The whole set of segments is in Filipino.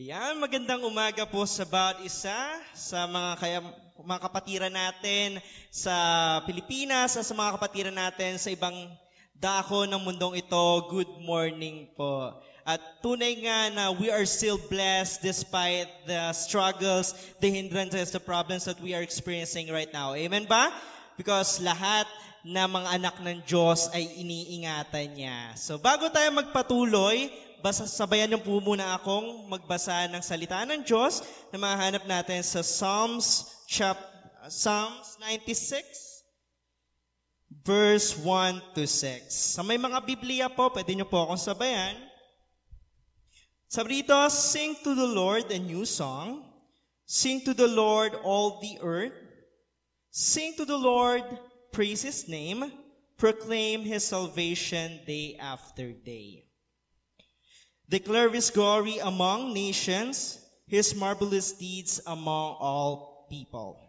Ayan, magandang umaga po sa bawat isa, sa mga kapatiran natin sa Pilipinas, sa mga kapatiran natin sa ibang dako ng mundong ito. Good morning po. At tunay nga na we are still blessed despite the struggles, the hindrances, the problems that we are experiencing right now. Amen ba? Because lahat na mga anak ng Diyos ay iniingatan niya. So bago tayo magpatuloy, sabayan niyo po muna akong magbasa ng salita ng Diyos na mahanap natin sa Psalms 96, verse 1 to 6. Sa may mga Biblia po, pwede niyo po akong sabayan. Sabi dito, sing to the Lord a new song. Sing to the Lord all the earth. Sing to the Lord, praise His name. Proclaim His salvation day after day. Declare His glory among nations, His marvelous deeds among all people.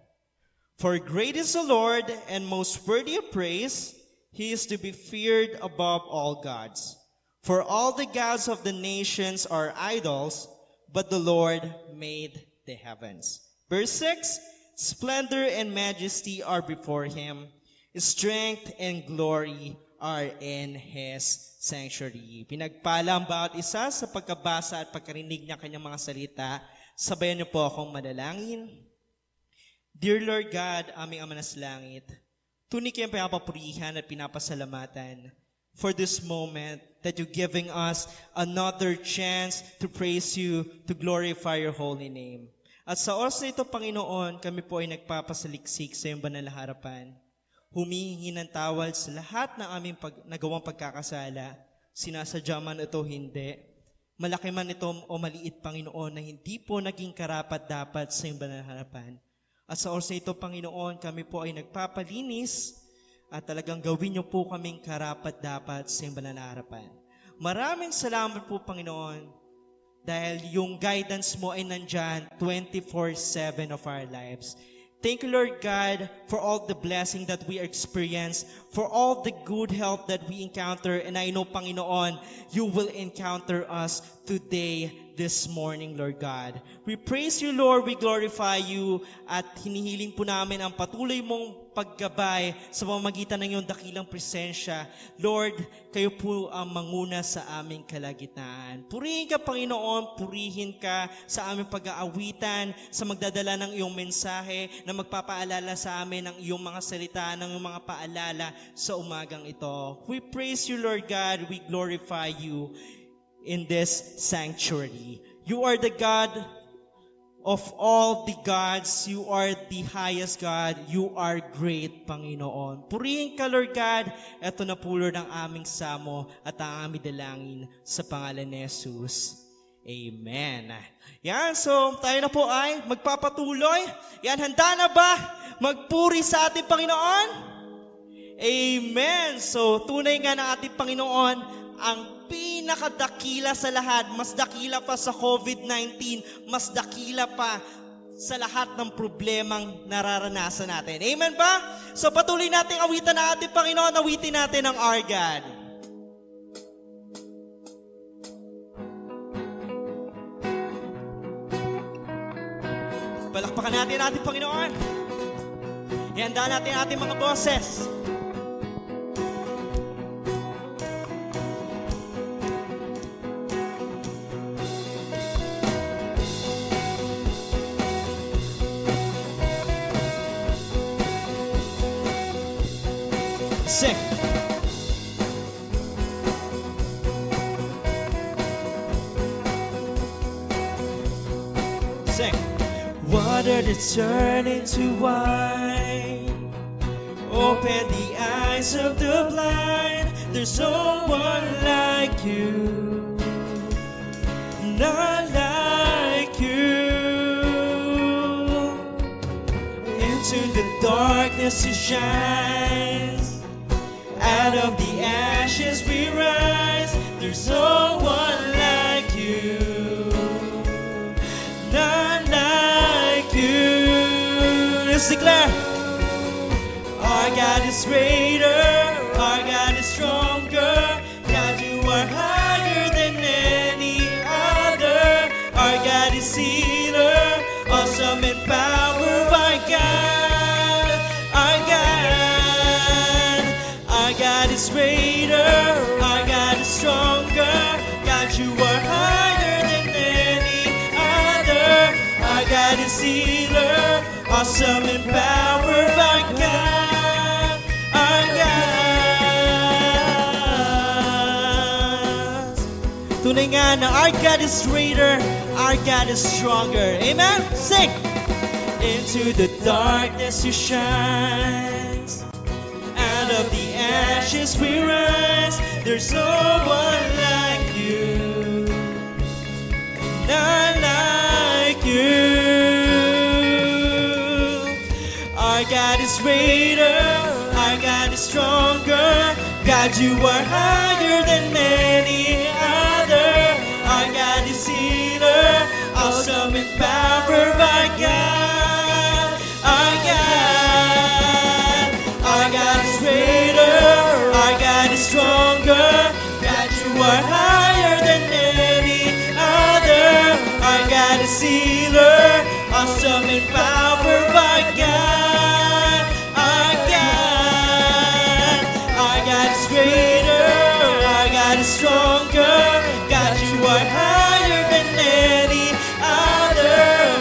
For great is the Lord, and most worthy of praise. He is to be feared above all gods. For all the gods of the nations are idols, but the Lord made the heavens. Verse 6, splendor and majesty are before Him. Strength and glory are in His sanctuary. Pinagpala ang bawat isa sa pagkabasa at pagkarinig niya kanyang mga salita. Sabayan niyo po akong manalangin. Dear Lord God, aming Ama na sa langit, tunay kayong pinapapurihan at pinapasalamatan for this moment that you're giving us another chance to praise you, to glorify your holy name. At sa oras na ito, Panginoon, kami po ay nagpapasaliksik sa iyong banal na harapan. Humihingi ng tawad sa lahat ng aming nagawang pagkakasala. Sinasadya man ito hindi. Malaki man ito o maliit, Panginoon, na hindi po naging karapat-dapat sa iyong banal na harapan. At sa oras na ito, Panginoon, kami po ay nagpapalinis at talagang gawin niyo po kaming karapat-dapat sa iyong banal na harapan. Maraming salamat po, Panginoon, dahil yung guidance mo ay nandyan 24/7 of our lives. Thank you, Lord God, for all the blessing that we experience, for all the good health that we encounter. And I know, Panginoon, you will encounter us today, this morning, Lord God. We praise you, Lord. We glorify you. At hinihiling po namin ang patuloy mong paggabay sa pamamagitan ng iyong dakilang presensya. Lord, kayo po ang manguna sa aming kalagitnaan. Purihin ka, Panginoon. Purihin ka sa aming pag-aawitan, sa magdadala ng iyong mensahe na magpapaalala sa amin ng iyong mga salita, ng iyong mga paalala sa umagang ito. We praise you, Lord God. We glorify you in this sanctuary. You are the God of all the gods. You are the highest God. You are great, Panginoon. Purihin ka, Lord God. Ito na po, Lord, ang aming samo at ang aming dalangin sa pangalan ni Jesus. Amen. Yan, so tayo na po ay magpapatuloy. Yan, handa na ba magpuri sa ating Panginoon? Amen. So, tunay nga ng ating Panginoon ang pinakadakila sa lahat, mas dakila pa sa COVID-19, mas dakila pa sa lahat ng problemang nararanasan natin. Amen ba? So patuloy nating awitan na ating Panginoon, awitin natin ang Our God. Palakpakan natin ang ating Panginoon. Ihanda natin ang ating mga boses. Sing. Sing. Water to turn into wine. Open the eyes of the blind. There's no one like you. None like you. Into the darkness you shine. Out of the ashes we rise. There's no one like you. None like you. Let's declare. Our God is greater. Our God is stronger. God, you are higher than any other. Our God awesome in power, our God, our God. Tunay nga na our God is greater, our God is stronger. Amen? Sing! Into the darkness you shine, out of the ashes we rise. There's no one like you, none like you. Our God is greater, our God is stronger. God, you are higher than many other. Our God is healer, awesome in power, our God, our God. Our God is greater, our God is stronger. God, you are higher than any other. Our God is healer, awesome in power, our God, our God. Our God is greater, our God is stronger. God, you are higher than any other.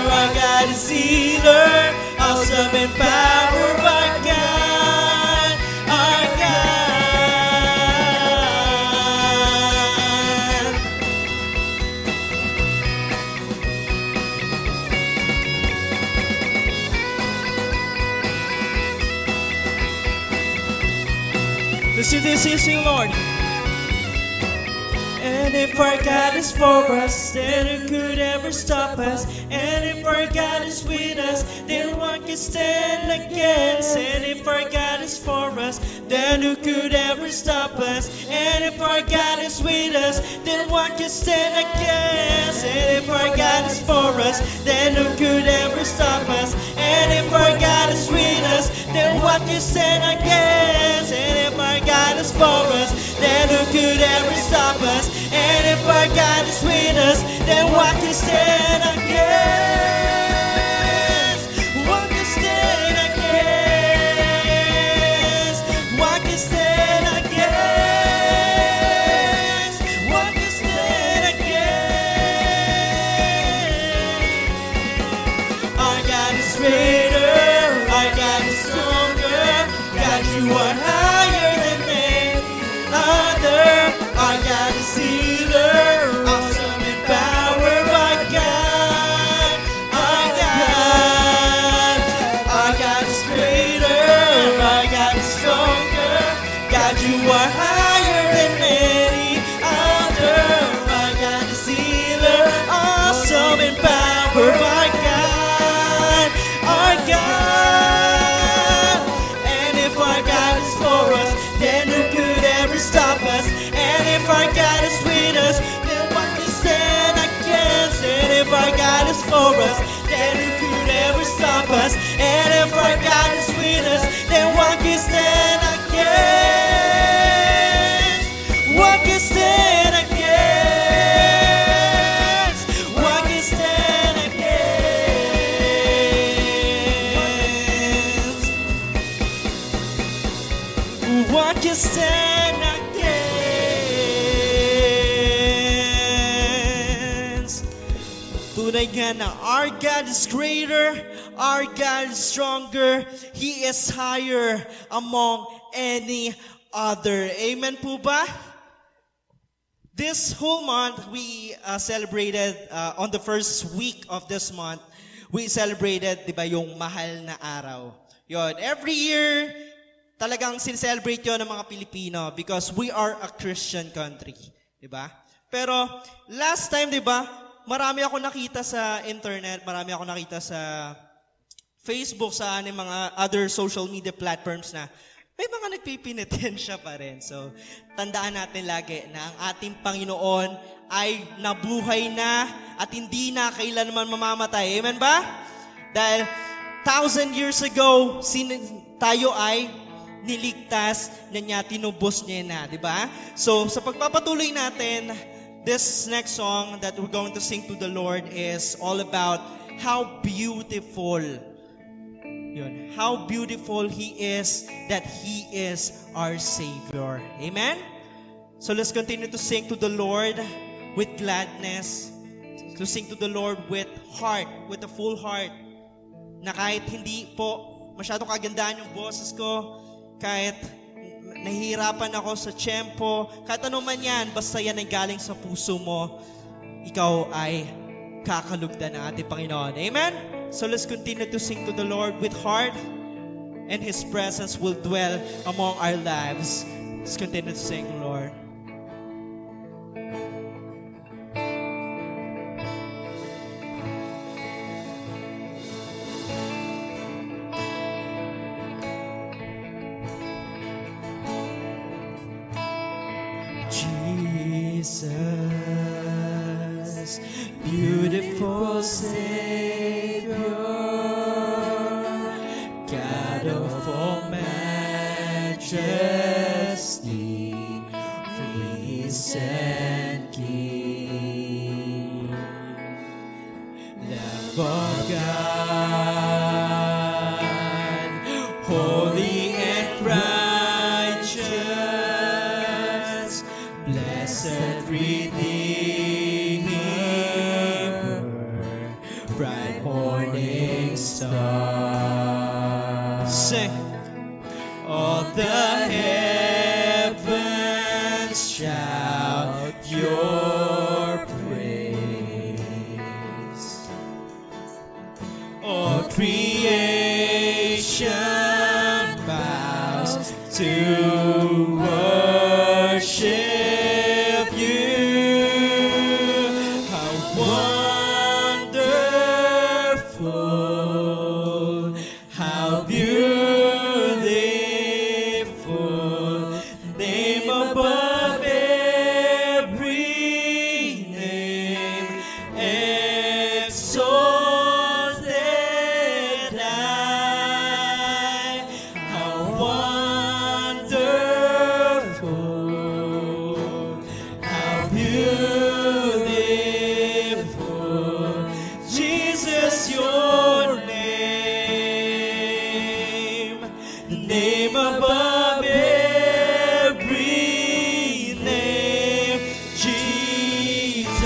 Our God is healer, awesome in power, our God, our God. Listen to this, sing, Lord. And if our God is for us, then who could ever stop us? And if our God is with us, then what can stand against? And if our God is for us, then who could ever stop us? And if our God is with us, then what can stand against? And if our God is for us, then who could ever stop us? And if our God is with us, then what can stand against? And if our God is for us, then who could ever stop us? And if our God is with us, then what can stand against? What can stand against? What can stand against? What can stand against? Our God is greater, our God is stronger. God, you are higher than any other. Our God is healer, awesome in power, our God, our God. Our God is greater, our God is stronger. God, you are higher than any other. Our God is healer, awesome in power, our God, our God. And if our God is for us, then who could ever stop us? And if our God is with us, then what can stand against? And if our God is for us, then who could ever stop us? And if our God is with us, then what can stand against? What can stand against? What can stand against? What can stand against? Tunay nga na our God is greater, our God is stronger, He is higher among any other. Amen po ba? This whole month, we celebrated, on the first week of this month, we celebrated, di ba, yung mahal na araw. Yun, every year, talagang sincelebrate yun ng mga Pilipino because we are a Christian country. Di ba? Pero, last time, di ba, marami ako nakita sa internet, marami ako nakita sa Facebook, sa mga other social media platforms na may mga nagpipinitensya pa rin. So, tandaan natin lagi na ang ating Panginoon ay nabuhay na at hindi na kailanman mamamatay. Amen ba? Dahil 1,000 years ago, tayo ay niligtas na niya, tinubos niya na, di ba? So, sa pagpapatuloy natin, this next song that we're going to sing to the Lord is all about how beautiful, yun, how beautiful He is, that He is our Savior. Amen? So let's continue to sing to the Lord with gladness, to sing to the Lord with heart, with a full heart. na kahit hindi po masyadong kagandahan yung boses ko, kahit nahihirapan ako sa tiyempo, kahit ano man yan, basta yan ay galing sa puso mo, ikaw ay kakalugdan ng ating Panginoon. Amen? So let's continue to sing to the Lord with heart, and His presence will dwell among our lives. Let's continue to sing, Lord. Jesus, beautiful Savior, God of all majesty, risen King, Lamb of God, holy and righteous, blessed Redeemer, bright morning star. Sing. All the heavens shout your praise. All creation bows to worship you. How wonderful, how beautiful, name above every name, exalted I. How wonderful, how beautiful, Jesus, your name, the name above every name, Jesus.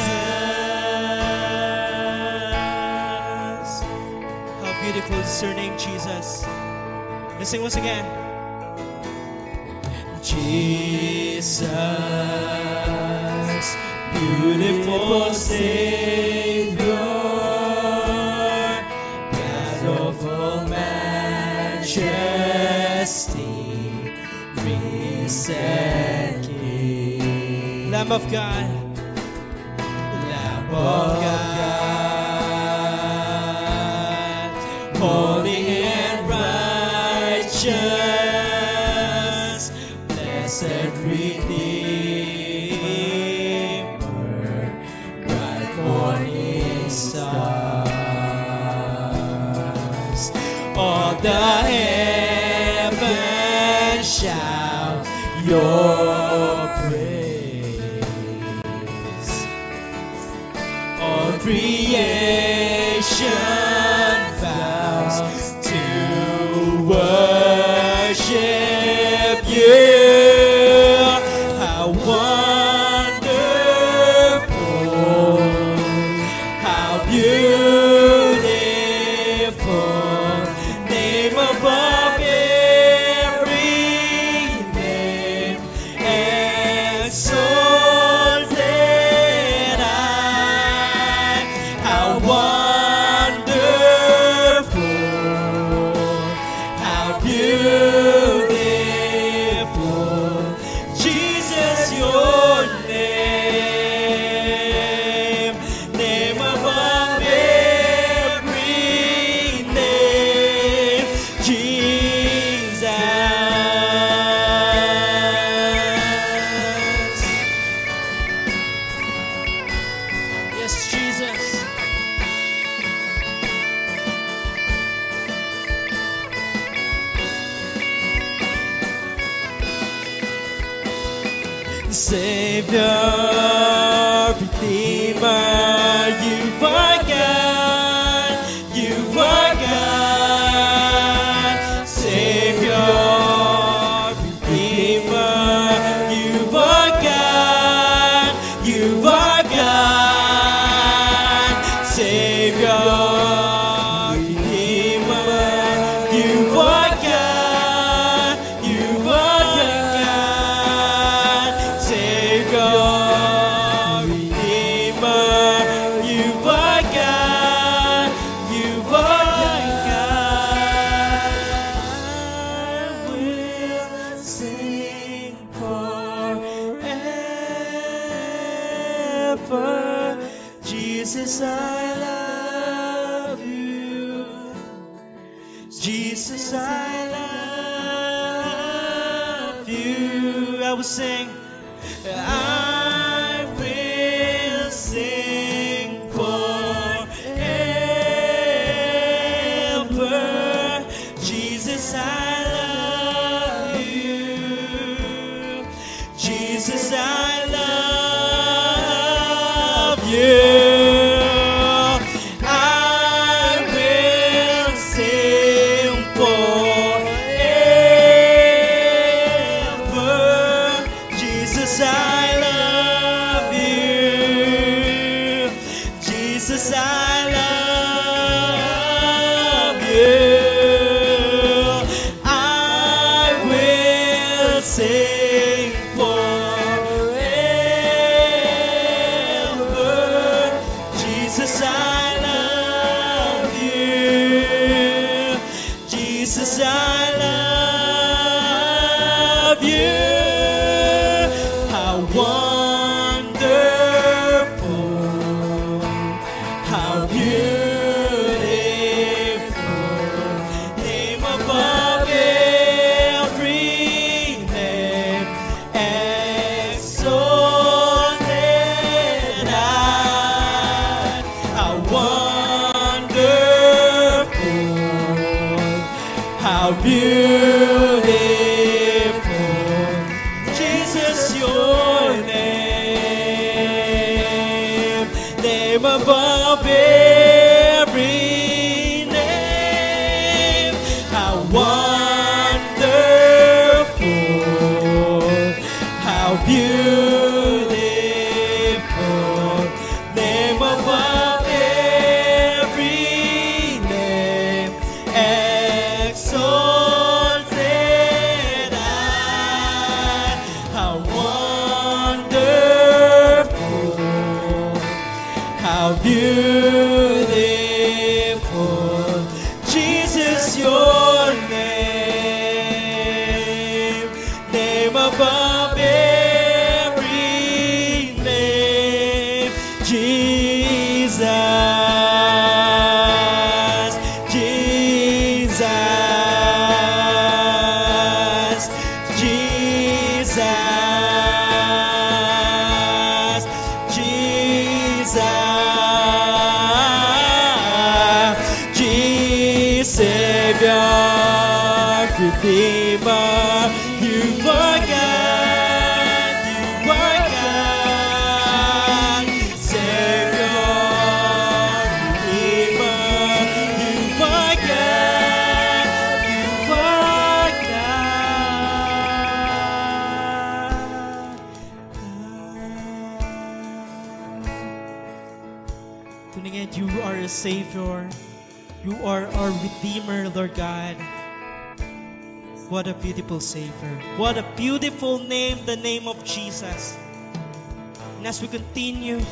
How beautiful is your name, Jesus. Let's sing once again. Jesus, beautiful Savior, God of all majesty, risen King, Lamb of God, Lamb of God, holy and righteous, blessed Redeemer, bright morning stars. All the heavens shout your praise. All creation vows to worship you. How wonderful, how beautiful, name above every name, exalted I. How wonderful, how beautiful, Jesus, your name, name above every name, Jesus. Yes, Jesus. Savior, Redeemer, you are God, you are God. Savior, Redeemer, you are God, you are God. Savior, Redeemer, Jesus, I love you. Jesus, I love you. I will sing. I will sing forever. Jesus, I love you. Jesus, I love you. I will sing forever. Jesus, I love you. Jesus, I love you. I will sing forever. Jesus, I love you. Jesus, I love you. How wonderful, how beautiful, name above every name, exalted high. How wonderful, how beautiful, Jesus, your name, name above every name. How wonderful, how beautiful, name above every name, exalted high. How wonderful, how beautiful, Jesus, your name, name above every name, Jesus, Jesus, Jesus, Jesus, Jesus, Savior, Redeemer, you are God, you are God, Savior, Redeemer, you are God, you are God. Tuning in, you are a Savior. You are our Redeemer, Lord God. What a beautiful Savior. What a beautiful name, the name of Jesus. And as we continue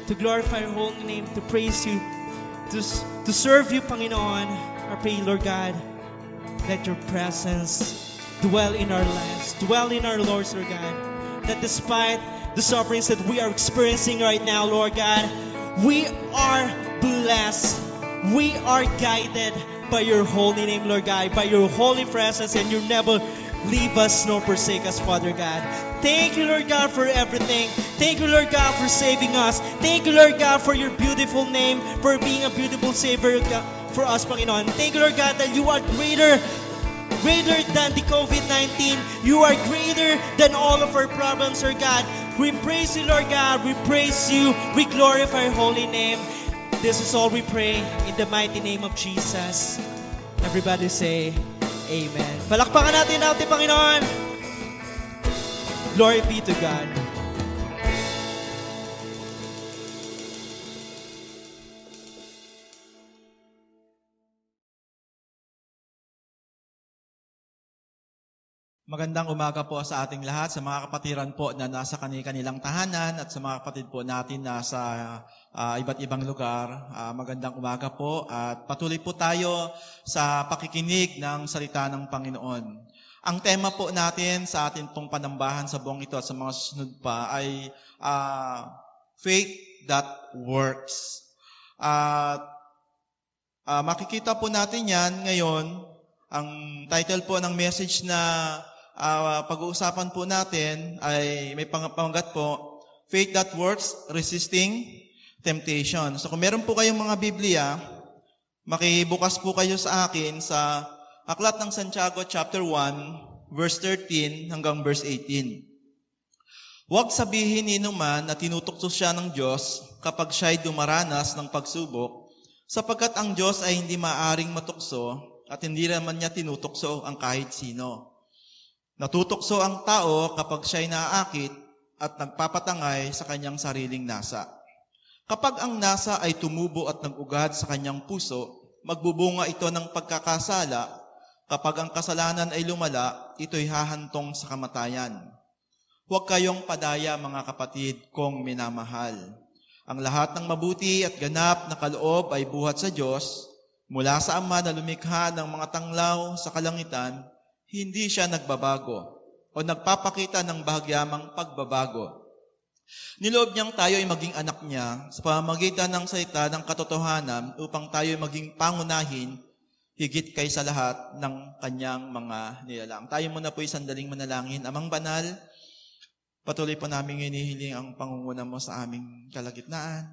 to glorify your holy name, to praise you, to serve you, Panginoon, I pray, Lord God, let your presence dwell in our lives, dwell in our lives, Lord God. That despite the sufferings that we are experiencing right now, Lord God, we are blessed. We are guided by your holy name, Lord God, by your holy presence, and you never leave us nor forsake us, Father God. Thank you, Lord God, for everything. Thank you, Lord God, for saving us. Thank you, Lord God, for your beautiful name, for being a beautiful Savior for us, Panginoon. Thank you, Lord God, that you are greater than the COVID-19. You are greater than all of our problems, Lord God. We praise you, Lord God. We praise you. We glorify your holy name. This is all we pray in the mighty name of Jesus. Everybody say, Amen. Palakpakan natin natin, Panginoon. Glory be to God. Magandang umaga po sa ating lahat, sa mga kapatiran po na nasa kanilang tahanan at sa mga kapatid po natin na sa iba't ibang lugar. Magandang umaga po at patuloy po tayo sa pakikinig ng salita ng Panginoon. Ang tema po natin sa ating pong panambahan sa buong ito at sa mga susunod pa ay faith that works. At makikita po natin yan ngayon. Ang title po ng message na pag-uusapan po natin ay may panggat po, Faith That Works, Resisting Temptation. So kung meron po kayong mga Biblia, makibukas po kayo sa akin sa Aklat ng Santiago chapter 1, verse 13 hanggang verse 18. Huwag sabihin ni numan na tinutukso siya ng Diyos kapag siya'y dumaranas ng pagsubok, sapagkat ang Diyos ay hindi maaring matukso at hindi naman niya tinutukso ang kahit sino. Natutukso ang tao kapag siya'y naaakit at nagpapatangay sa kanyang sariling nasa. Kapag ang nasa ay tumubo at nag-ugad sa kanyang puso, magbubunga ito ng pagkakasala. Kapag ang kasalanan ay lumala, ito'y hahantong sa kamatayan. Huwag kayong padaya, mga kapatid, kong minamahal. Ang lahat ng mabuti at ganap na kaloob ay buhat sa Diyos, mula sa Ama na lumikha ng mga tanglaw sa kalangitan, hindi siya nagbabago o nagpapakita ng bahagyamang pagbabago. Niloob niyang tayo ay maging anak niya sa pamamagitan ng salita ng katotohanan upang tayo ay maging pangunahin higit kaysa lahat ng kanyang mga nilalang. Tayo muna po ay sandaling manalangin. Amang banal, patuloy po namin hinihiling ang pangunguna mo sa aming kalagitnaan.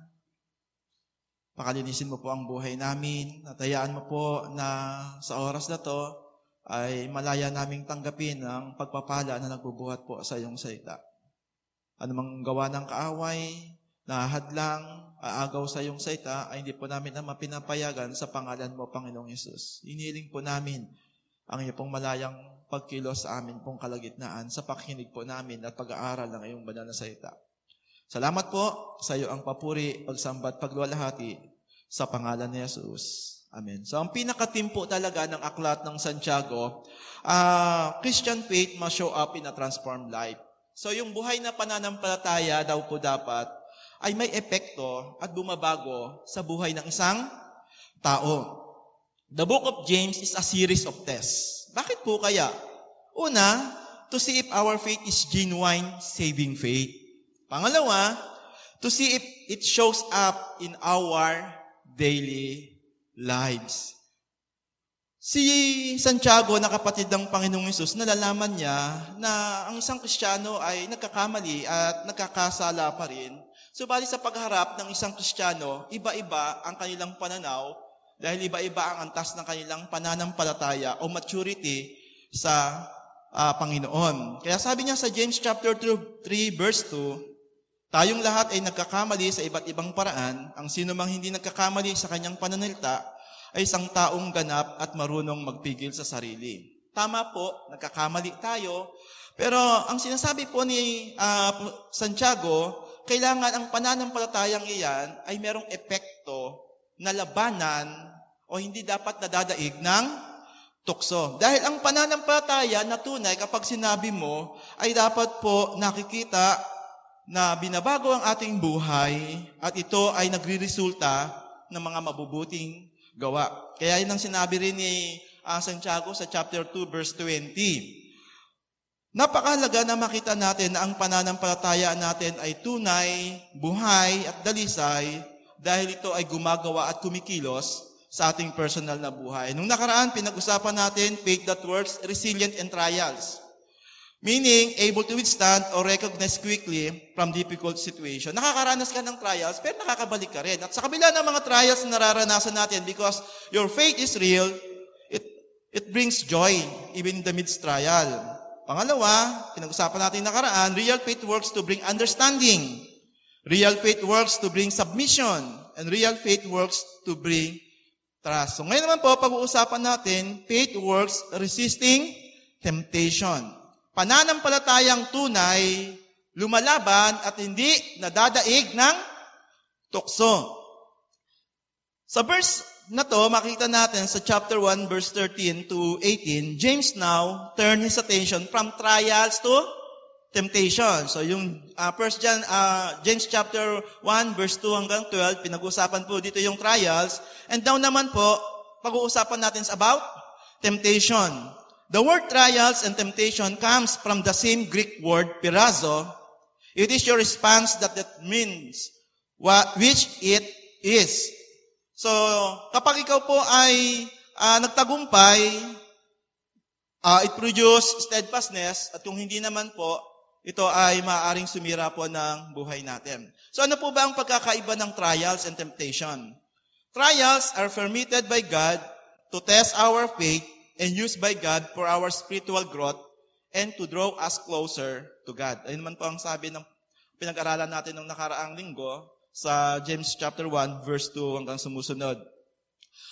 Pakalinisin mo po ang buhay namin. At hayaan mo po na sa oras na to ay malaya naming tanggapin ang pagpapala na nagbubuhat po sa iyong salita. Anumang gawa ng kaaway, nahadlang, aagaw sa iyong salita, ay hindi po namin na mapinapayagan sa pangalan mo, Panginoong Yesus. Iniling po namin ang iyong pong malayang pagkilos sa amin pong kalagitnaan sa pakikinig po namin at pag-aaral ng iyong banal na salita. Salamat po sa iyo ang papuri, pagsambat, pagluwalhati sa pangalan ni Jesus. Amen. So ang pinaka-theme po talaga ng aklat ng Santiago, Christian faith must show up in a transformed life. So yung buhay na pananampalataya daw po dapat ay may epekto at bumabago sa buhay ng isang tao. The book of James is a series of tests. Bakit po kaya? Una, to see if our faith is genuine saving faith. Pangalawa, to see if it shows up in our daily lives. Si Santiago, na kapatid ng Panginoong Hesus, nalalaman niya na ang isang Kristiyano ay nagkakamali at nagkakasala pa rin. Subalit sa pagharap ng isang Kristiyano, iba-iba ang kanilang pananaw dahil iba-iba ang antas ng kanilang pananampalataya o maturity sa Panginoon. Kaya sabi niya sa James chapter 3 verse 2, tayong lahat ay nagkakamali sa iba't ibang paraan. Ang sino mang hindi nagkakamali sa kanyang pananalita ay isang taong ganap at marunong magpigil sa sarili. Tama po, nagkakamali tayo. Pero ang sinasabi po ni Santiago, kailangan ang pananampalatayang iyan ay merong epekto na labanan o hindi dapat nadadaig ng tukso. Dahil ang pananampalataya na tunay kapag sinabi mo ay dapat po nakikita na binabago ang ating buhay at ito ay nagre-resulta ng mga mabubuting gawa. Kaya yun ang sinabi rin ni Santiago sa chapter 2 verse 20. Napakahalaga na makita natin na ang pananampalataya natin ay tunay, buhay at dalisay dahil ito ay gumagawa at kumikilos sa ating personal na buhay. Nung nakaraan, pinag-usapan natin faith that works, resilient in trials. Meaning, able to withstand or recognize quickly from difficult situation. Nakakaranas ka ng trials, pero nakakabalik ka rin. At sa kabila ng mga trials na nararanasan natin, because your faith is real, it brings joy even in the midst trial. Pangalawa, pinag-usapan natin nakaraan, real faith works to bring understanding. Real faith works to bring submission. And real faith works to bring trust. So ngayon naman po, pag-uusapan natin, faith works resisting temptation. Pananampalatayang tunay, lumalaban at hindi nadadaig ng tukso. Sa verse na to, makita natin sa chapter 1, verse 13 to 18, James now turn his attention from trials to temptation. So yung James chapter 1, verse 2 hanggang 12, pinag-usapan po dito yung trials. And now naman po, pag-uusapan natin about temptation. The word trials and temptation comes from the same Greek word, pirazo. It is your response that means which it is. So, kapag ikaw po ay nagtagumpay, it produce steadfastness, at kung hindi naman po, ito ay maaaring sumira po ng buhay natin. So ano po ba ang pagkakaiba ng trials and temptation? Trials are permitted by God to test our faith and used by God for our spiritual growth and to draw us closer to God. Ayun naman po ang sabi ng pinag-aralan natin ng nakaraang linggo sa James chapter 1, verse 2 hanggang sumusunod.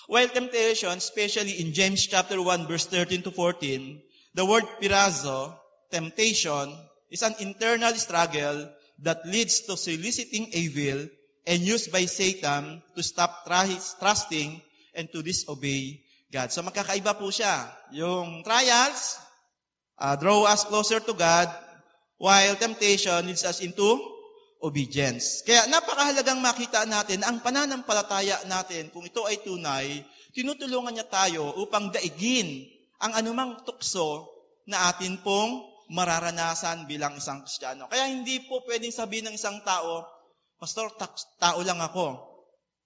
While temptation, especially in James chapter 1, verse 13 to 14, the word pirazo, temptation, is an internal struggle that leads to soliciting evil and used by Satan to stop trusting and to disobey God. So magkakaiba po siya. Yung trials, draw us closer to God, while temptation leads us into obedience. Kaya napakahalagang makita natin ang pananampalataya natin, kung ito ay tunay, tinutulungan niya tayo upang daigin ang anumang tukso na atin pong mararanasan bilang isang Kristiyano. Kaya hindi po pwedeng sabihin ng isang tao, Pastor, tao lang ako,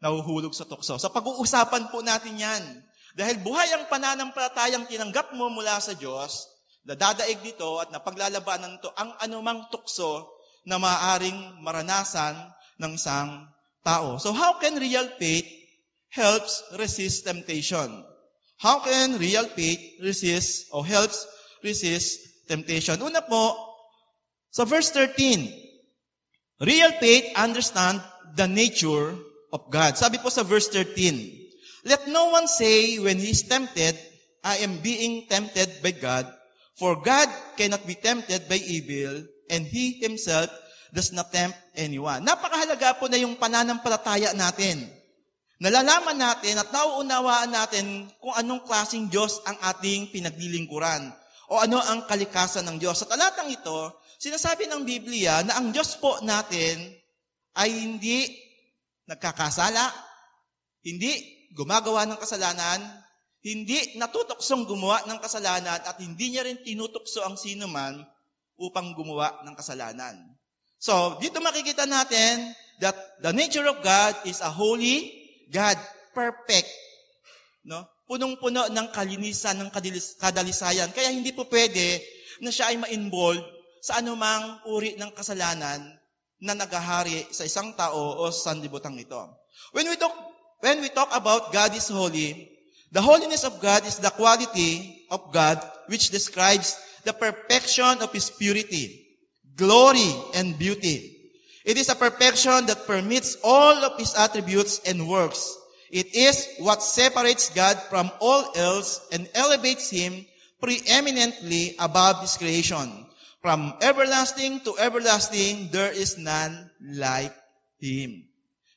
nahuhulog sa tukso. Sa pag-uusapan po natin yan. Dahil buhay ang pananampalatayang tinanggap mo mula sa Diyos, nadadaig dito at napaglalabanan nito ang anumang tukso na maaaring maranasan ng isang tao. So how can real faith helps resist temptation? How can real faith resist or helps resist temptation? Una po, sa verse 13, real faith understand the nature of God. Sabi po sa verse 13, let no one say when he is tempted, I am being tempted by God, for God cannot be tempted by evil, and He Himself does not tempt anyone. Napakahalaga po na yung pananampalataya natin. Nalalaman natin at nauunawaan natin kung anong klaseng Diyos ang ating pinaglilingkuran o ano ang kalikasan ng Diyos. Sa talatang ito, sinasabi ng Biblia na ang Diyos po natin ay hindi nagkakasala, hindi gumagawa ng kasalanan, hindi natutuksong gumawa ng kasalanan, at hindi niya rin tinutukso ang sinuman upang gumawa ng kasalanan. So, dito makikita natin that the nature of God is a holy God, perfect. No? Punong-puno ng kalinisan, ng kadalisayan. Kaya hindi po pwede na siya ay ma-involve sa anumang uri ng kasalanan na naghahari sa isang tao o sa sanlibutan ito. When we talk about God is holy, the holiness of God is the quality of God which describes the perfection of His purity, glory, and beauty. It is a perfection that permits all of His attributes and works. It is what separates God from all else and elevates Him preeminently above His creation. From everlasting to everlasting, there is none like Him.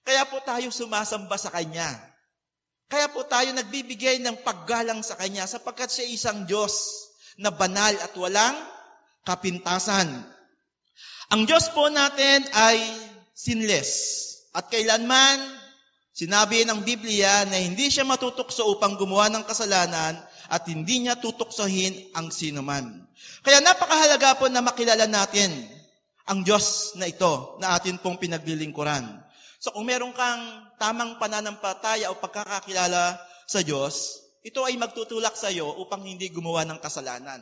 Kaya po tayo sumasamba sa Kanya. Kaya po tayo nagbibigay ng paggalang sa Kanya sapagkat siya isang Diyos na banal at walang kapintasan. Ang Diyos po natin ay sinless. At kailanman, sinabi ng Biblia na hindi siya matutukso upang gumawa ng kasalanan at hindi niya tutuksohin ang sinuman. Kaya napakahalaga po na makilala natin ang Diyos na ito na atin pong pinaglilingkuran. So kung meron kang tamang pananampalataya o pagkakakilala sa Diyos, ito ay magtutulak sa iyo upang hindi gumawa ng kasalanan.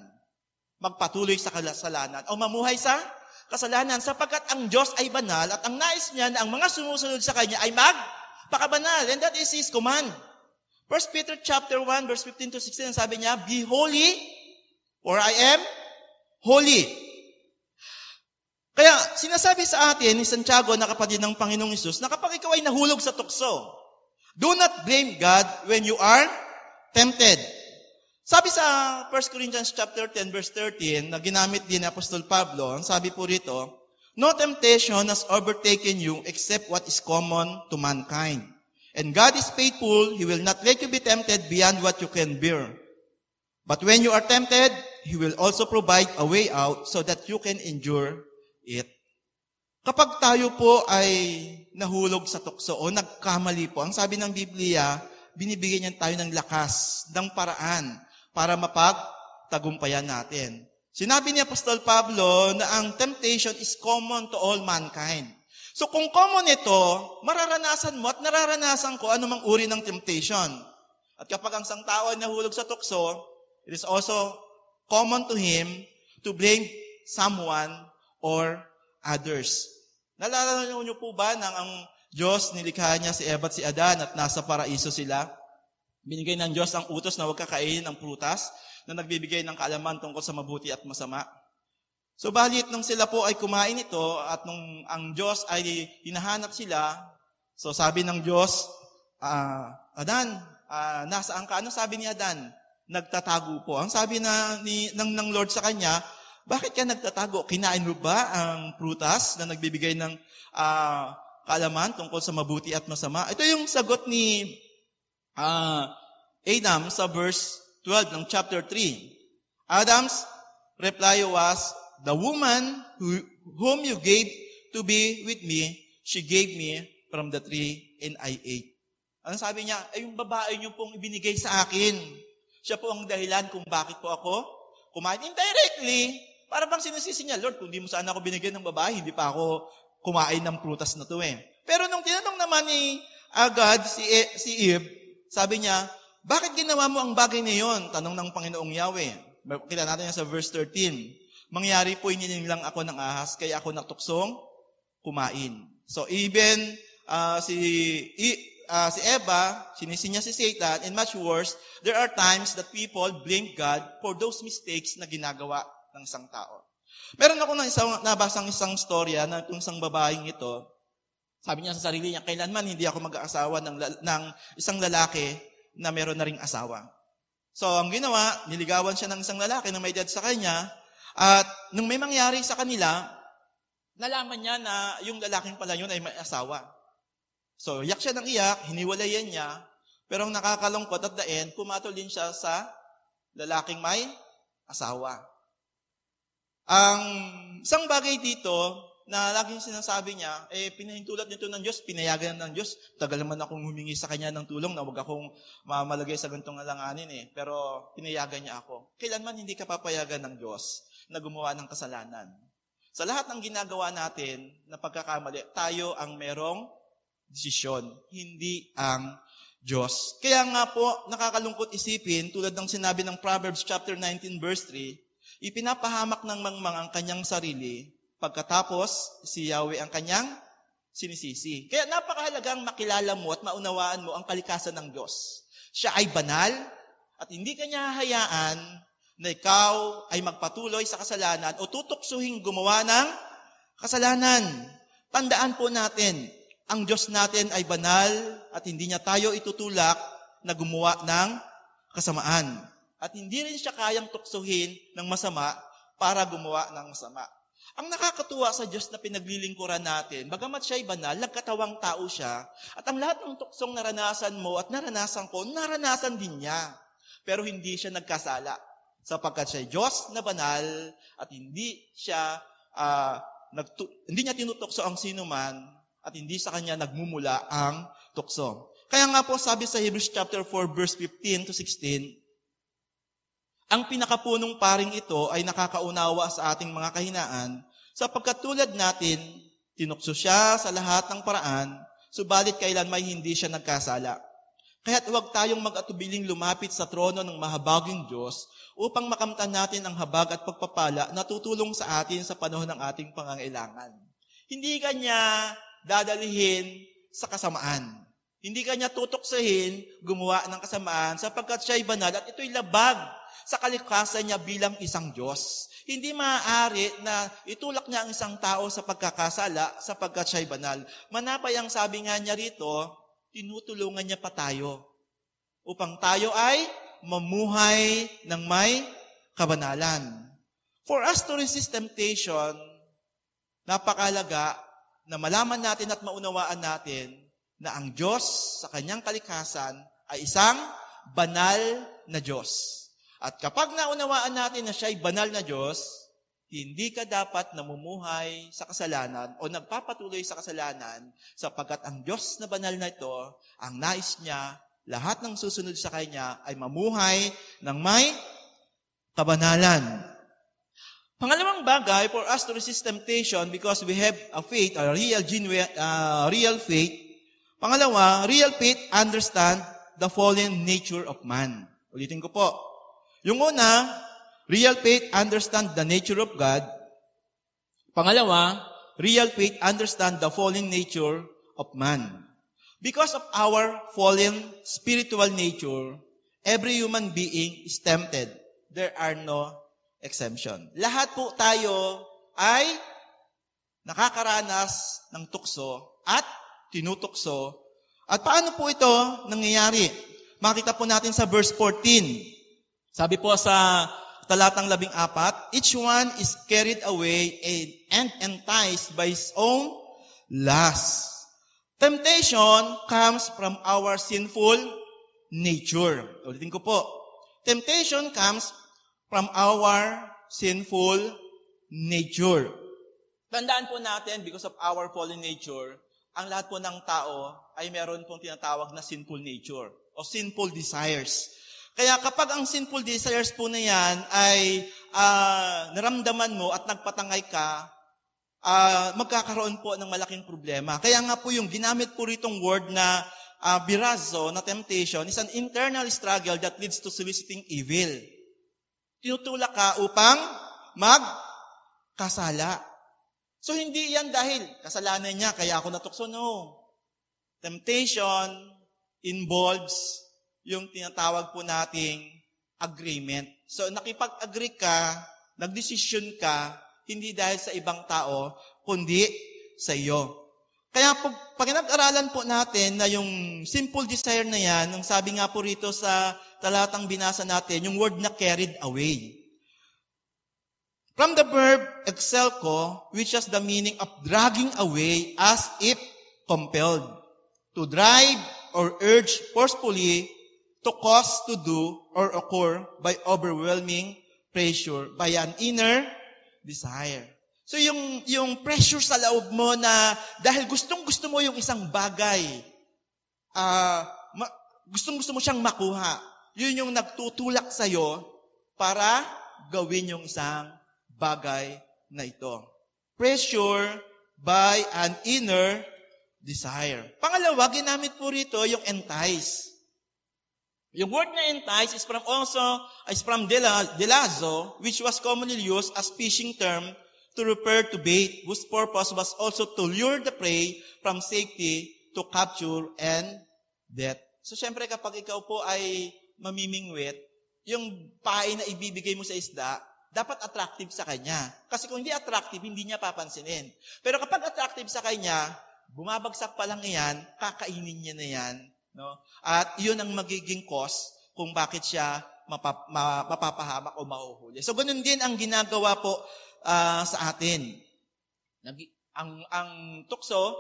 Magpatuloy sa kasalanan o mamuhay sa kasalanan sapagkat ang Diyos ay banal at ang nais niya na ang mga sumusunod sa Kanya ay magpakabanal. And that is His command. 1 Peter chapter 1, verse 15 to 16, sabi niya, be holy, for I am holy. Kaya sinasabi sa atin ni Santiago na kapatid ng Panginoong Hesus na kapag ikaw ay nahulog sa tukso, do not blame God when you are tempted. Sabi sa 1 Corinthians chapter 10 verse 13 na ginamit din ni Apostol Pablo, sabi po rito, no temptation has overtaken you except what is common to mankind. And God is faithful, He will not let you be tempted beyond what you can bear. But when you are tempted, He will also provide a way out so that you can endure it. Kapag tayo po ay nahulog sa tukso o nagkamali po, ang sabi ng Biblia, binibigyan niya tayo ng lakas, ng paraan para mapagtagumpayan natin. Sinabi ni Apostol Pablo na ang temptation is common to all mankind. So kung common ito, mararanasan mo at nararanasan ko anumang uri ng temptation. At kapag ang isang tao ay nahulog sa tukso, it is also common to him to blame someone or others. Naalala niyo po ba nang ang Diyos nilikha niya si Eva at si Adan at nasa paraiso sila? Binigay ng Diyos ang utos na huwag kakainin ng prutas na nagbibigay ng kaalaman tungkol sa mabuti at masama. So balit nung sila po ay kumain ito at nung ang Diyos ay hinahanap sila, so sabi ng Diyos, Adan, nasaan ka? Ano sabi ni Adan? Nagtatago po. Ang sabi ng Lord sa kanya, bakit ka nagtatago? Kinain mo ba ang prutas na nagbibigay ng kaalaman tungkol sa mabuti at masama? Ito yung sagot ni Adam sa verse 12 ng chapter 3. Adam's reply was, the woman whom you gave to be with me, she gave me from the tree and I ate. Ano sabi niya? Ay, yung babae niyo pong ibinigay sa akin. Siya po ang dahilan kung bakit po ako kumain. Indirectly, para bang sinisisi niya, Lord, kung di mo sana ako binigyan ng babae, hindi pa ako kumain ng prutas na to eh. Pero nung tinanong naman ni God, si Eve, sabi niya, bakit ginawa mo ang bagay na yun? Tanong ng Panginoong Yahweh. Kita natin yan sa verse 13. Mangyari po inilang ako ng ahas, kaya ako natuksong kumain. So even si Eva, sinisi niya si Satan, and much worse, there are times that people blame God for those mistakes na ginagawa ng isang tao. Meron ako nabasang isang storya na itong isang babaeng ito, sabi niya sa sarili niya, kailanman hindi ako mag-aasawa ng isang lalaki na meron na ring asawa. So ang ginawa, niligawan siya ng isang lalaki na may edad sa kanya, at nung may mangyari sa kanila, nalaman niya na yung lalaking pala yun ay may asawa. So, iyak siya ng iyak, hiniwalayan niya, pero ang nakakalungkot at the end, pumatol din siya sa lalaking may asawa. Ang isang bagay dito na laging sinasabi niya, pinahintulot nito ng Diyos, pinayagan ng Diyos. Tagal naman akong humingi sa Kanya ng tulong na huwag akong malagay sa gantong alanganin pero pinayagan niya ako. Kailanman hindi ka papayagan ng Diyos na gumawa ng kasalanan. Sa lahat ng ginagawa natin na pagkakamali, tayo ang merong desisyon, hindi ang Diyos. Kaya nga po, nakakalungkot isipin, tulad ng sinabi ng Proverbs chapter 19 verse 3, ipinapahamak ng mangmang ang kanyang sarili, pagkatapos si Yahweh ang kanyang sinisisi. Kaya napakahalagang makilala mo at maunawaan mo ang kalikasan ng Diyos. Siya ay banal at hindi kanya hahayaan na ikaw ay magpatuloy sa kasalanan o tutuksuhin gumawa ng kasalanan. Tandaan po natin, ang Diyos natin ay banal at hindi niya tayo itutulak na gumawa ng kasamaan. At hindi rin siya kayang tuksuhin ng masama para gumawa ng masama. Ang nakakatuwa sa Diyos na pinaglilingkuran natin, bagamat siya ay banal, nagkatawang tao siya, at ang lahat ng tuksong naranasan mo at naranasan ko, naranasan din niya. Pero hindi siya nagkasala. Sapagkat siya ay Diyos na banal at hindi niya tinutukso ang sinuman at hindi sa kanya nagmumula ang tukso. Kaya nga po sabi sa Hebrews chapter 4 verse 15 to 16, ang pinakapunong paring ito ay nakakaunawa sa ating mga kahinaan sapagkat tulad natin, tinukso siya sa lahat ng paraan, subalit kailan may hindi siya nagkasala. Kaya't huwag tayong mag-atubiling lumapit sa trono ng mahabaging Diyos upang makamtan natin ang habag at pagpapala na tutulong sa atin sa panahon ng ating pangangailangan. Hindi kanya dadalihin sa kasamaan. Hindi kanya tutuksahin gumawa ng kasamaan sapagkat siya ay banal at ito'y labag sa kalikasan niya bilang isang Diyos. Hindi maaari na itulak niya ang isang tao sa pagkakasala sapagkat siya ay banal. Manapay ang sabi nga niya rito, tinutulungan niya pa tayo upang tayo ay mamuhay ng may kabanalan. For us to resist temptation, napakalaga na malaman natin at maunawaan natin na ang Diyos sa kanyang kalikasan ay isang banal na Diyos. At kapag naunawaan natin na siya ay banal na Diyos, hindi ka dapat namumuhay sa kasalanan o nagpapatuloy sa kasalanan sapagkat ang Diyos na banal na ito, ang nais niya, lahat ng susunod sa Kanya ay mamuhay ng may kabanalan. Pangalawang bagay, for us to resist temptation because we have a faith, a real, genuine, real faith. Pangalawa, real faith understand the fallen nature of man. Ulitin ko po. Yung una, real faith understand the nature of God. Pangalawa, real faith understand the fallen nature of man. Because of our fallen spiritual nature, every human being is tempted. There are no exemption. Lahat po tayo ay nakakaranas ng tukso at tinutukso. At paano po ito nangyayari? Makita po natin sa verse 14. Sabi po sa talatang 14, each one is carried away and enticed by his own lust. Temptation comes from our sinful nature. Ulitin ko po. Temptation comes from our sinful nature. Tandaan po natin, because of our fallen nature, ang lahat po ng tao ay meron pong tinatawag na sinful nature o sinful desires. Kaya kapag ang sinful desires po na yan ay naramdaman mo at nagpatangay ka, magkakaroon po ng malaking problema. Kaya nga po yung ginamit po ritong word na birazo, na temptation, is an internal struggle that leads to soliciting evil. Tinutulak ka upang magkasala. So hindi yan dahil kasalanan niya, kaya ako natukso. No. Temptation involves yung tinatawag po nating agreement. So nakipag-agree ka, nagdesisyon ka, hindi dahil sa ibang tao, kundi sa iyo. Kaya pag nag-aralan po natin na yung simple desire na yan, ang sabi nga po rito sa talatang binasa natin, yung word na carried away. From the verb excelco, which has the meaning of dragging away as if compelled. To drive or urge forcefully, to cause to do or occur by overwhelming pressure, by an inner desire. So yung pressure sa loob mo na dahil gustong-gusto mo yung isang bagay, gustong-gusto mo siyang makuha, yun yung nagtutulak sa'yo para gawin yung isang bagay na ito. Pressure by an inner desire. Pangalawa, ginamit po rito yung entice. Yung word na entice is from delazo, which was commonly used as fishing term to refer to bait, whose purpose was also to lure the prey from safety to capture and death. So, syempre, kapag ikaw po ay mamimingwit, yung pain na ibibigay mo sa isda, dapat attractive sa kanya. Kasi kung hindi attractive, hindi niya papansinin. Pero kapag attractive sa kanya, bumabagsak pa lang yan, kakainin niya na yan. No? At yun ang magiging cause kung bakit siya mapapahamak o mahuhuli. So, ganun din ang ginagawa po sa atin. Ang tukso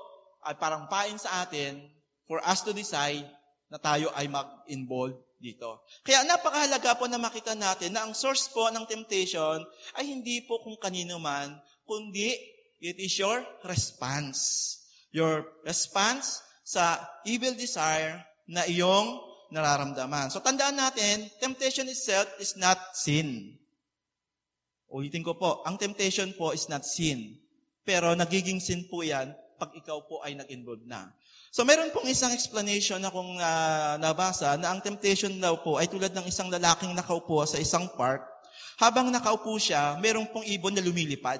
ay parang pain sa atin for us to decide na tayo ay mag-involve dito. Kaya napakahalaga po na makita natin na ang source po ng temptation ay hindi po kung kanino man, kundi it is your response. Your response sa evil desire na iyong nararamdaman. So tandaan natin, temptation itself is not sin. Ulitin ko po, ang temptation po is not sin. Pero nagiging sin po yan pag ikaw po ay nag-involve na. So meron pong isang explanation na kung nabasa na ang temptation daw po ay tulad ng isang lalaking nakaupo sa isang park. Habang nakaupo siya, meron pong ibon na lumilipad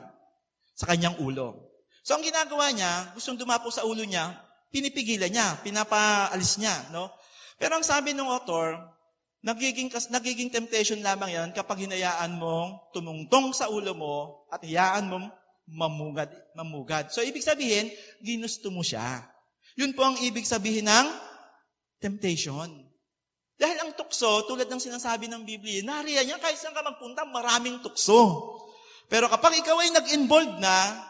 sa kanyang ulo. So ang ginagawa niya, gustong dumapo sa ulo niya, pinipigilan niya, pinapaalis niya. No? Pero ang sabi ng author, nagiging temptation lamang yan kapag hinayaan mong tumungtong sa ulo mo at hayaan mong mamugad. So ibig sabihin, ginusto mo siya. Yun po ang ibig sabihin ng temptation. Dahil ang tukso, tulad ng sinasabi ng Biblia, nariyan niya, kahit saan ka magpunta, maraming tukso. Pero kapag ikaw ay nag-involve na,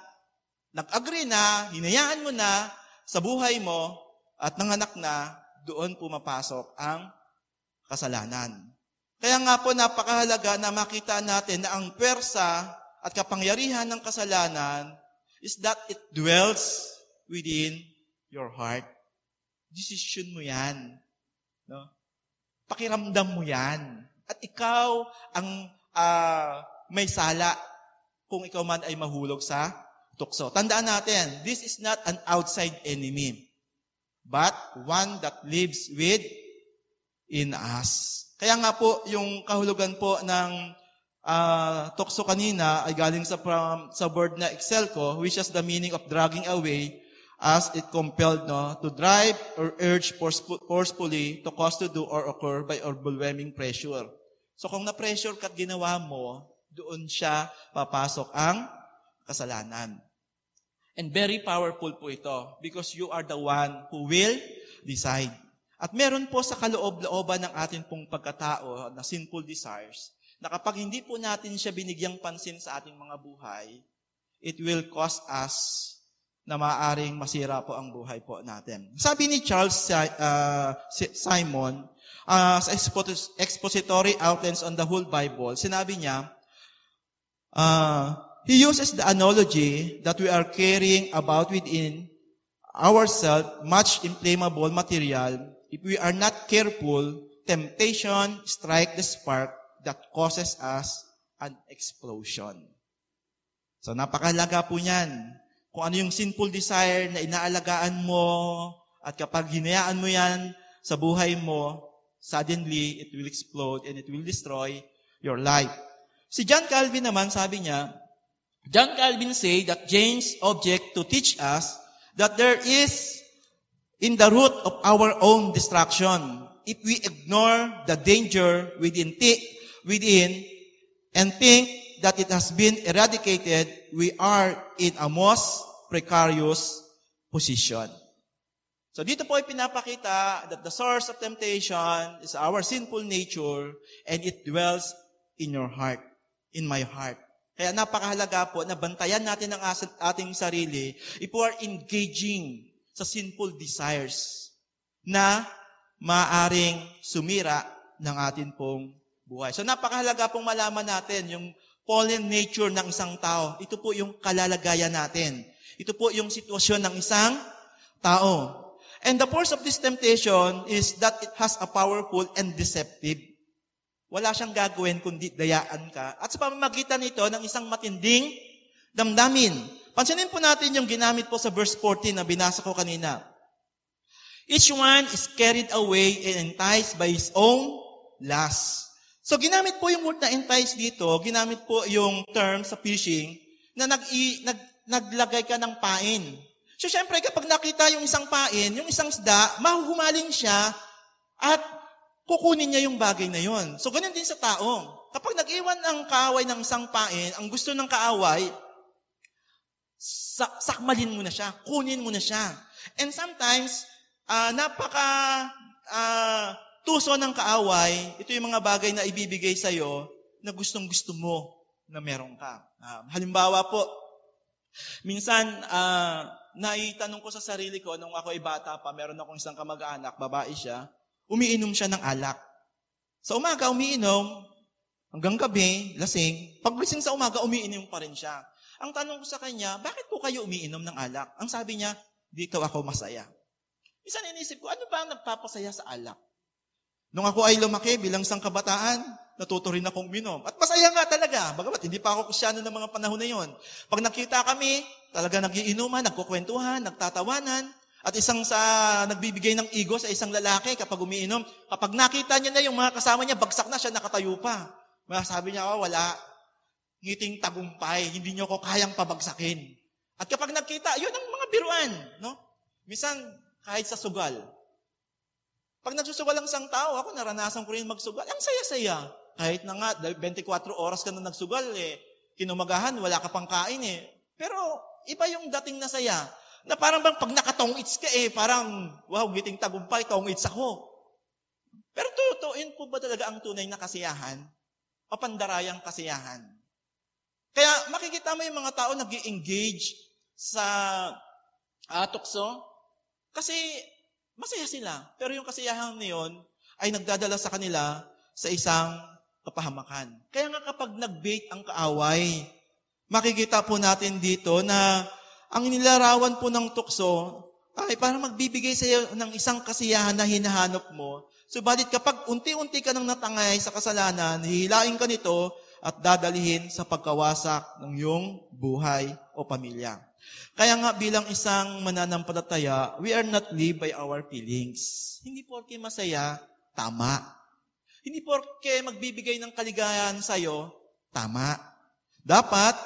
nag-agree na, hinayaan mo na sa buhay mo, at nanganak na, doon pumapasok ang kasalanan. Kaya nga po napakahalaga na makita natin na ang pwersa at kapangyarihan ng kasalanan is that it dwells within your heart. Decision mo yan. No? Pakiramdam mo yan. At ikaw ang may sala kung ikaw man ay mahulog sa tukso. Tandaan natin, this is not an outside enemy, but one that lives within us. Kaya nga po, yung kahulugan po ng tukso kanina ay galing sa word na excelco, which is the meaning of dragging away, as it compelled to drive or urge forcefully to cause to do or occur by overwhelming pressure. So kung na-pressure ka at ginawa mo, doon siya papasok ang kasalanan. And very powerful po ito because you are the one who will decide. At meron po sa kaloob-looban ng ating pong pagkatao na sinful desires, na kapag hindi po natin siya binigyang pansin sa ating mga buhay, it will cause us na maaaring masira po ang buhay po natin. Sabi ni Charles Simon, sa expository outlines on the whole Bible, sinabi niya, he uses the analogy that we are carrying about within ourselves much inflammable material. If we are not careful, temptation strike the spark that causes us an explosion. So napakahalaga po niyan. Kung ano yung sinful desire na inaalagaan mo, at kapag hinayaan mo yan sa buhay mo, suddenly it will explode and it will destroy your life. Si John Calvin naman, sabi niya, John Calvin say that James' object to teach us that there is in the root of our own destruction. If we ignore the danger within and think that it has been eradicated, we are in a most precarious position. So dito po ay pinapakita that the source of temptation is our sinful nature and it dwells in your heart, in my heart. Kaya napakahalaga po na bantayan natin ang ating sarili if we are engaging sa sinful desires na maaring sumira ng atin pong buhay. So napakahalaga pong malaman natin yung fallen nature ng isang tao. Ito po yung kalalagayan natin. Ito po yung sitwasyon ng isang tao. And the force of this temptation is that it has a powerful and deceptive. Wala siyang gagawin kundi dayaan ka. At sa pamamagitan nito ng isang matinding damdamin. Pansinin po natin yung ginamit po sa verse 14 na binasa ko kanina. Each one is carried away and enticed by his own lust. So ginamit po yung word na entice dito, ginamit po yung term sa fishing na naglagay ka ng pain. So syempre kapag nakita yung isang pain, yung isang isda, mahuhumaling siya at kukunin niya yung bagay na yon. So ganun din sa tao. Kapag nag-iwan ng kaaway ng isang pain, ang gusto ng kaaway, sakmalin mo na siya, kunin mo na siya. And sometimes, tuso ng kaaway, ito yung mga bagay na ibibigay sa'yo na gustong-gusto mo na meron ka. Halimbawa po, minsan, naitanong ko sa sarili ko, nung ako ay bata pa, meron akong isang kamag-anak, babae siya, umiinom siya ng alak. Sa umaga, umiinom, hanggang gabi, lasing. Paglising sa umaga, umiinom pa rin siya. Ang tanong ko sa kanya, bakit po kayo umiinom ng alak? Ang sabi niya, dito ako masaya. Minsan inisip ko, ano ba ang nagpapasaya sa alak? Nung ako ay lumaki bilang isang kabataan, natuto rin akong uminom. At masaya nga talaga. Bagamat hindi pa ako Kristyano ng mga panahon na yon. Pag nakita kami, talaga nagiinuman, nagkukwentuhan, nagtatawanan. At isang nagbibigay ng ego sa isang lalaki kapag umiinom. Kapag nakita niya na yung mga kasama niya, bagsak na siya, nakatayo pa. Sabi niya, wala. Ngiting tagumpay, hindi niyo ko kayang pabagsakin. At kapag nakita, yun ang mga biruan. No? Minsan, kahit sa sugal. Pag nagsusugal ang isang tao, ako naranasan ko rin magsugal. Ang saya-saya. Kahit na nga, 24 oras ka na nagsugal, kinumagahan, wala ka pang kain Pero, iba yung dating na saya. Na parang bang pag nakatong-its ka parang, wow, giting tagumpay, tong-its ako. Pero tutuin po ba talaga ang tunay na kasiyahan? O pandarayang kasiyahan? Kaya makikita mo yung mga tao nag-i-engage sa tukso kasi masaya sila. Pero yung kasiyahan niyon ay nagdadala sa kanila sa isang kapahamakan. Kaya nga kapag nag-bait ang kaaway, makikita po natin dito na ang nilarawan po ng tukso ay parang magbibigay sa iyo ng isang kasiyahan na hinahanap mo. Subalit kapag unti-unti ka nang natangay sa kasalanan, hihilain ka nito, at dadalhin sa pagkawasak ng iyong buhay o pamilya. Kaya nga bilang isang mananampalataya, we are not live by our feelings. Hindi porke masaya, tama. Hindi porke magbibigay ng kaligayahan sa'yo, tama. Dapat,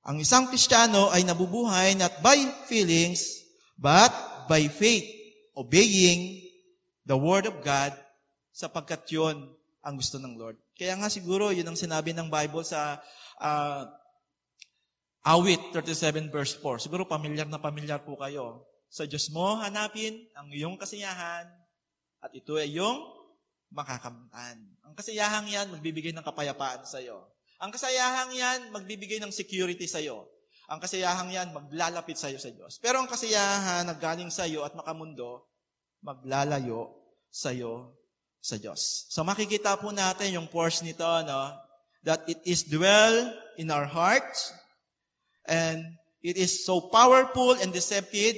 ang isang Kristiyano ay nabubuhay not by feelings, but by faith, obeying the Word of God, sapagkat yun ang gusto ng Lord. Kaya nga siguro, yun ang sinabi ng Bible sa Awit 37 verse 4. Siguro pamilyar na pamilyar po kayo. Sa Diyos mo, hanapin ang iyong kasiyahan at ito ay iyong makakamtan. Ang kasiyahang yan, magbibigay ng kapayapaan sa iyo. Ang kasiyahang yan, magbibigay ng security sa iyo. Ang kasiyahang yan, maglalapit sa iyo sa Diyos. Pero ang kasiyahan na galing sa iyo at makamundo, maglalayo sa iyo sa Diyos. So makikita po natin yung force nito, no? That it is dwell in our hearts, and it is so powerful and deceptive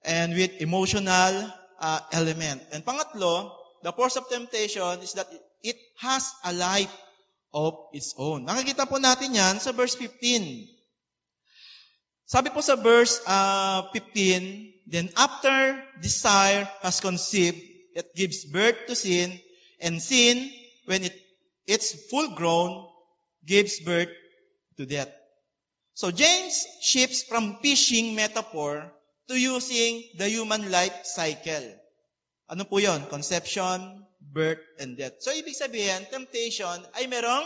and with emotional element. And pangatlo, the force of temptation is that it has a life of its own. Nakikita po natin yan sa verse 15. Sabi po sa verse 15, then after desire has conceived, it gives birth to sin, and sin, when it's full grown, gives birth to death. So James shifts from fishing metaphor to using the human life cycle. Ano po yon? Conception, birth, and death. So ibig sabihin, temptation ay merong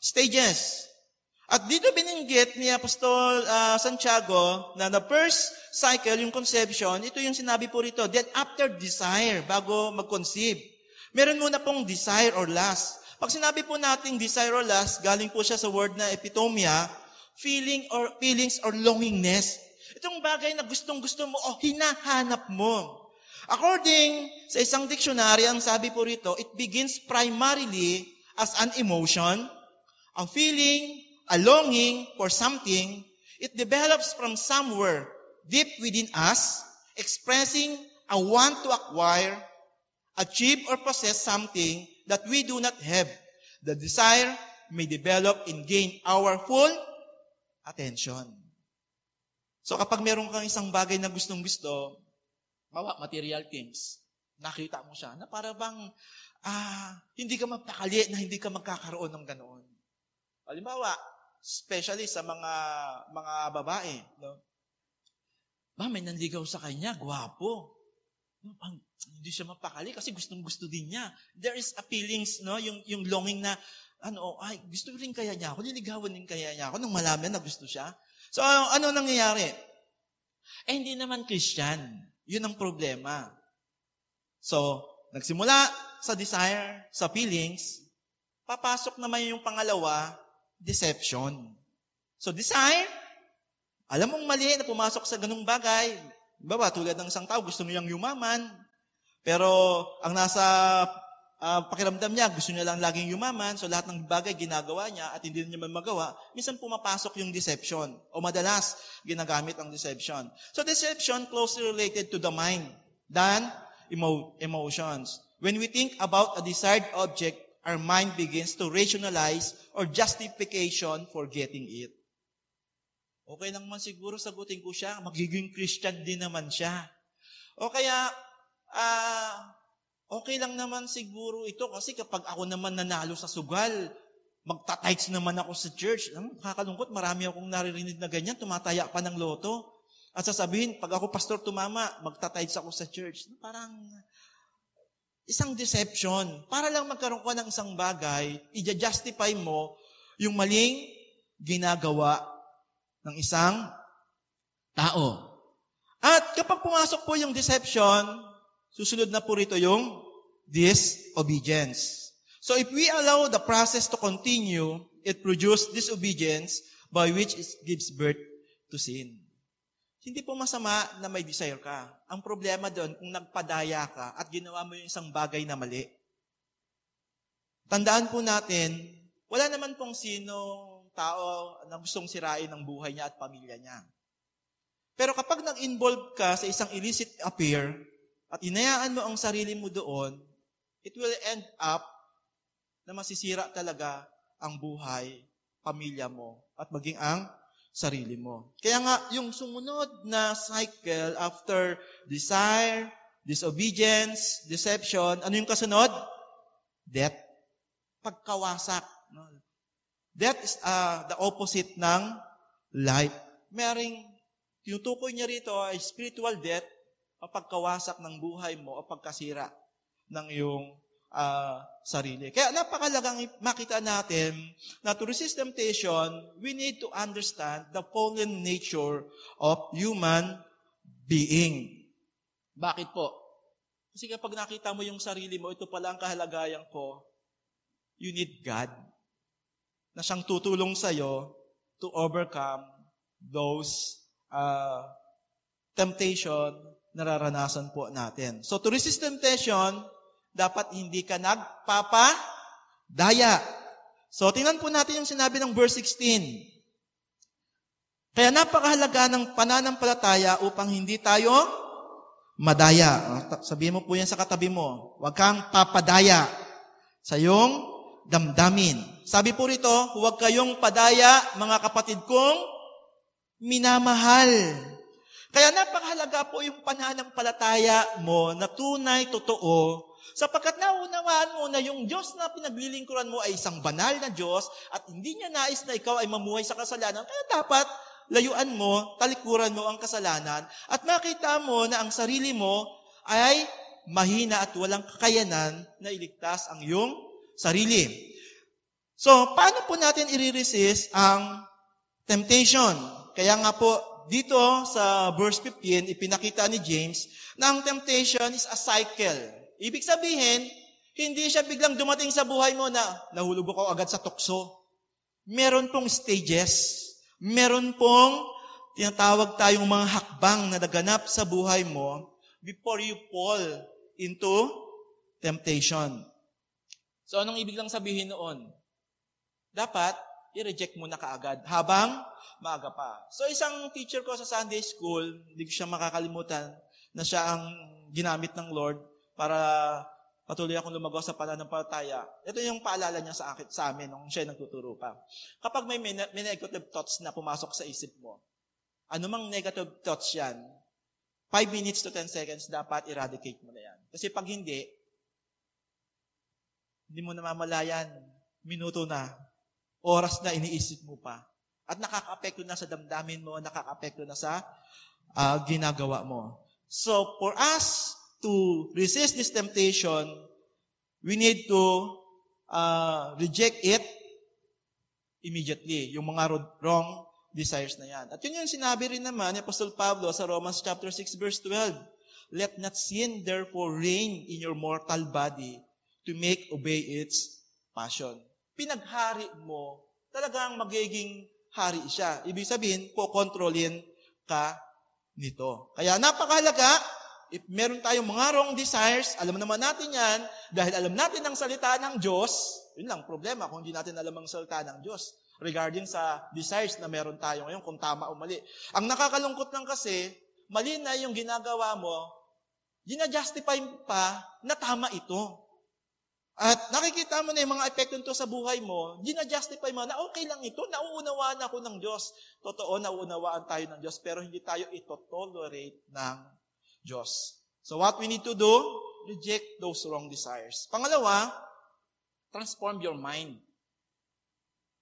stages. At dito bininggit ni Apostol Santiago na the first cycle, yung conception, ito yung sinabi po rito. Then after desire, bago mag-conceive, meron muna pong desire or lust. Pag sinabi po natin desire or lust, galing po siya sa word na epitomia, feelings or longingness. Itong bagay na gustong-gusto mo o hinahanap mo. According sa isang dictionary, ang sabi po rito, it begins primarily as an emotion, a feeling, a longing for something. It develops from somewhere deep within us, expressing a want to acquire, achieve, or possess something that we do not have. The desire may develop and gain our full attention. So kapag meron kang isang bagay na gustong-gusto, material things, nakita mo siya, na para bang hindi ka mapakali na hindi ka magkakaroon ng ganoon. Halimbawa, especially sa mga babae, no? May nanligaw sa kanya, gwapo. No, hindi siya mapakali kasi gustong-gusto din niya. There is a feelings, no, yung longing na gusto rin kaya niya ako, niligawan din kaya niya ako nung malaman na gusto siya. So, ano nangyayari? Hindi naman Christian. Yun ang problema. So, nagsimula sa desire, sa feelings, papasok naman yung pangalawa, deception. So, desire, alam mong mali na pumasok sa ganung bagay. Diba tulad ng isang tao, gusto niyang yumaman, pero ang nasa pakiramdam niya, gusto niya lang laging yumaman, so lahat ng bagay ginagawa niya at hindi niya magawa, minsan pumapasok yung deception, o madalas ginagamit ang deception. So deception closely related to the mind than emotions. When we think about a desired object, our mind begins to rationalize or justification for getting it. Okay lang man siguro sagutin ko siya, magiging Christian din naman siya. O kaya, okay lang naman siguro ito kasi kapag ako naman nanalo sa sugal, magta-tights naman ako sa church. Kakalungkot, marami akong naririnig na ganyan, tumataya pa ng loto. At sasabihin, pag ako pastor tumama, magta-tights ako sa church. Parang isang deception. Para lang magkaroon ka ng isang bagay, i-justify mo yung maling ginagawa ng isang tao. At kapag pumasok po yung deception, susunod na po rito yung disobedience. So if we allow the process to continue, it produces disobedience by which it gives birth to sin. Hindi po masama na may desire ka. Ang problema doon, kung nagpadaya ka at ginawa mo yung isang bagay na mali. Tandaan po natin, wala naman pong sino tao na gustong sirain ang buhay niya at pamilya niya. Pero kapag nag-involve ka sa isang illicit affair at inayaan mo ang sarili mo doon, it will end up na masisira talaga ang buhay, pamilya mo, at maging ang sarili mo. Kaya nga, yung sumunod na cycle after desire, disobedience, deception, ano yung kasunod? Death. Pagkawasak. Death is the opposite ng life. Maring tinutukoy niya rito ay spiritual death o pagkawasak ng buhay mo o pagkasira ng iyong sarili. Kaya napakalagang makita natin na to resist temptation, we need to understand the fallen nature of human being. Bakit po? Kasi kapag nakita mo yung sarili mo, ito pala ang kahalagayan ko, you need God na siyang tutulong sa'yo to overcome those temptation na nararanasan po natin. So to resist temptation, dapat hindi ka nagpapadaya. So tingnan po natin yung sinabi ng verse 16. Kaya napakahalaga ng pananampalataya upang hindi tayo madaya. Sabihin mo po yan sa katabi mo. Huwag kang papadaya sa iyong damdamin. Sabi po rito, huwag kayong padaya, mga kapatid kong minamahal. Kaya napakahalaga po yung pananampalataya mo na tunay, totoo, sapagkat naunawaan mo na yung Diyos na pinaglilingkuran mo ay isang banal na Diyos at hindi niya nais na ikaw ay mamuhay sa kasalanan. Kaya dapat layuan mo, talikuran mo ang kasalanan at makita mo na ang sarili mo ay mahina at walang kakayanan na iligtas ang iyong sarili. So, paano po natin i-resist ang temptation? Kaya nga po, dito sa verse 15, ipinakita ni James na ang temptation is a cycle. Ibig sabihin, hindi siya biglang dumating sa buhay mo na nahulog ako agad sa tukso. Meron pong stages. Meron pong tinatawag tayong mga hakbang na naganap sa buhay mo before you fall into temptation. So, anong ibig lang sabihin noon? Dapat, i-reject mo na kaagad habang maaga pa. So, isang teacher ko sa Sunday school, hindi ko siya makakalimutan, na siya ang ginamit ng Lord para patuloy akong lumago sa pananampalataya. Ito yung paalala niya sa amin nung siya nagtuturo pa. Kapag may negative thoughts na pumasok sa isip mo, anumang negative thoughts yan, 5 minutes to 10 seconds, dapat eradicate mo na yan. Kasi pag hindi mo namamalayan, minuto na, oras na iniisip mo pa. At nakaka-apekto na sa damdamin mo, nakaka-apekto na sa ginagawa mo. So, for us to resist this temptation, we need to reject it immediately. Yung mga wrong desires na yan. At yun yung sinabi rin naman ni Apostle Pablo sa Romans chapter 6 verse 12. Let not sin therefore reign in your mortal body to make obey its passion. Pinaghari mo, talagang magiging hari siya. Ibig sabihin, pokontrolin ka nito. Kaya napakahalaga, if meron tayong mga wrong desires, alam naman natin yan, dahil alam natin ang salita ng Diyos, yun lang problema kung hindi natin alam ang salita ng Diyos regarding sa desires na meron tayo ngayon, kung tama o mali. Ang nakakalungkot lang kasi, mali na yung ginagawa mo, ginajustify pa na tama ito. At nakikita mo na yung mga epekto nito sa buhay mo, ginajustify mo na okay lang ito, nauunawaan ako ng Diyos. Totoo, nauunawaan tayo ng Diyos, pero hindi tayo ito-tolerate ng Diyos. So what we need to do, reject those wrong desires. Pangalawa, transform your mind.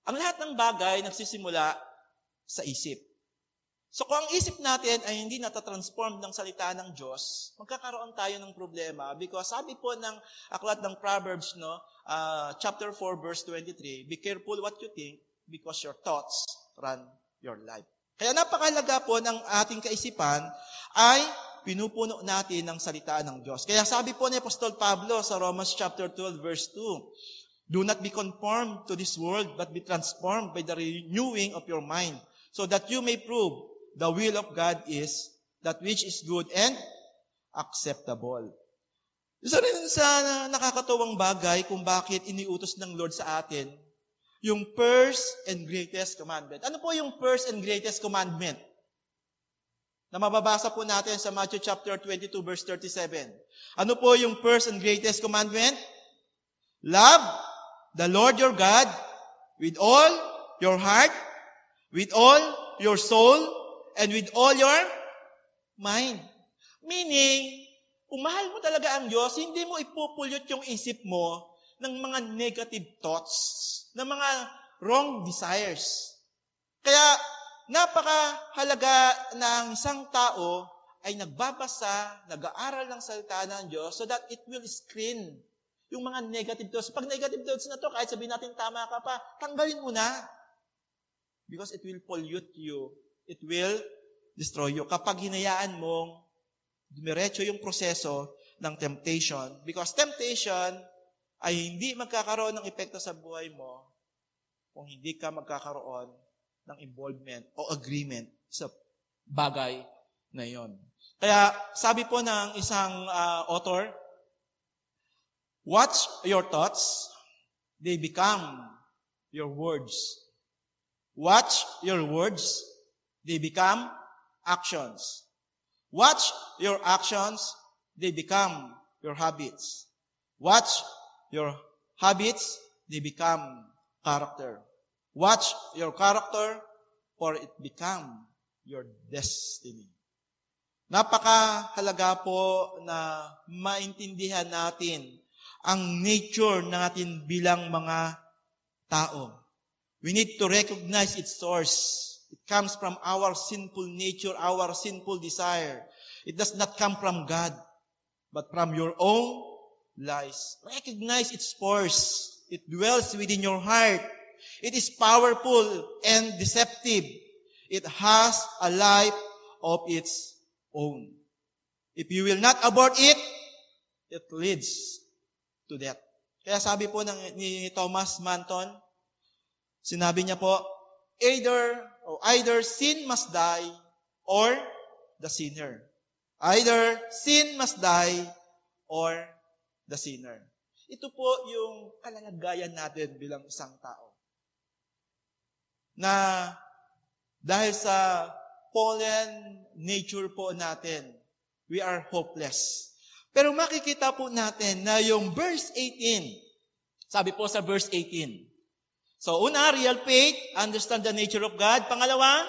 Ang lahat ng bagay nagsisimula sa isip. So kung ang isip natin ay hindi natatransform ng salita ng Diyos, magkakaroon tayo ng problema because sabi po ng aklat ng Proverbs, chapter 4, verse 23, be careful what you think because your thoughts run your life. Kaya napakahalaga po ng ating kaisipan ay pinupuno natin ng salita ng Diyos. Kaya sabi po ni Apostol Pablo sa Romans chapter 12, verse 2, do not be conformed to this world, but be transformed by the renewing of your mind, so that you may prove the will of God is that which is good and acceptable. Isa rin sa nakakatuwang bagay kung bakit iniutos ng Lord sa atin yung first and greatest commandment. Ano po yung first and greatest commandment? Na mababasa po natin sa Matthew chapter 22 verse 37. Ano po yung first and greatest commandment? Love the Lord your God with all your heart, with all your soul, and with all your mind. Meaning, kung mahal mo talaga ang Diyos, hindi mo ipupulot yung isip mo ng mga negative thoughts, ng mga wrong desires. Kaya, napakahalaga ng isang tao ay nagbabasa, nag-aaral ng salita ng Diyos so that it will screen yung mga negative thoughts. Pag negative thoughts na to, kahit sabihin natin tama ka pa, tanggalin mo na. Because it will pollute you. It will destroy you. Kapag hinayaan mong dumiretso yung proseso ng temptation. Because temptation ay hindi magkakaroon ng epekto sa buhay mo kung hindi ka magkakaroon ng involvement o agreement sa bagay na yon. Kaya sabi po ng isang author, watch your thoughts, they become your words. Watch your words, they become actions. Watch your actions, they become your habits. Watch your habits, they become character. Watch your character, for it become your destiny. Napakahalaga po na maintindihan natin ang nature natin bilang mga tao. We need to recognize its source. It comes from our sinful nature, our sinful desire. It does not come from God, but from your own lies. Recognize its force. It dwells within your heart. It is powerful and deceptive. It has a life of its own. If you will not abort it, it leads to death. Kaya sabi po ni Thomas Manton, sinabi niya po, either sin must die or the sinner. Either sin must die or the sinner. Ito po yung kalalagayan natin bilang isang tao. Na dahil sa fallen nature po natin, we are hopeless. Pero makikita po natin na yung verse 18, sabi po sa verse 18, so una, real faith, understand the nature of God. Pangalawa,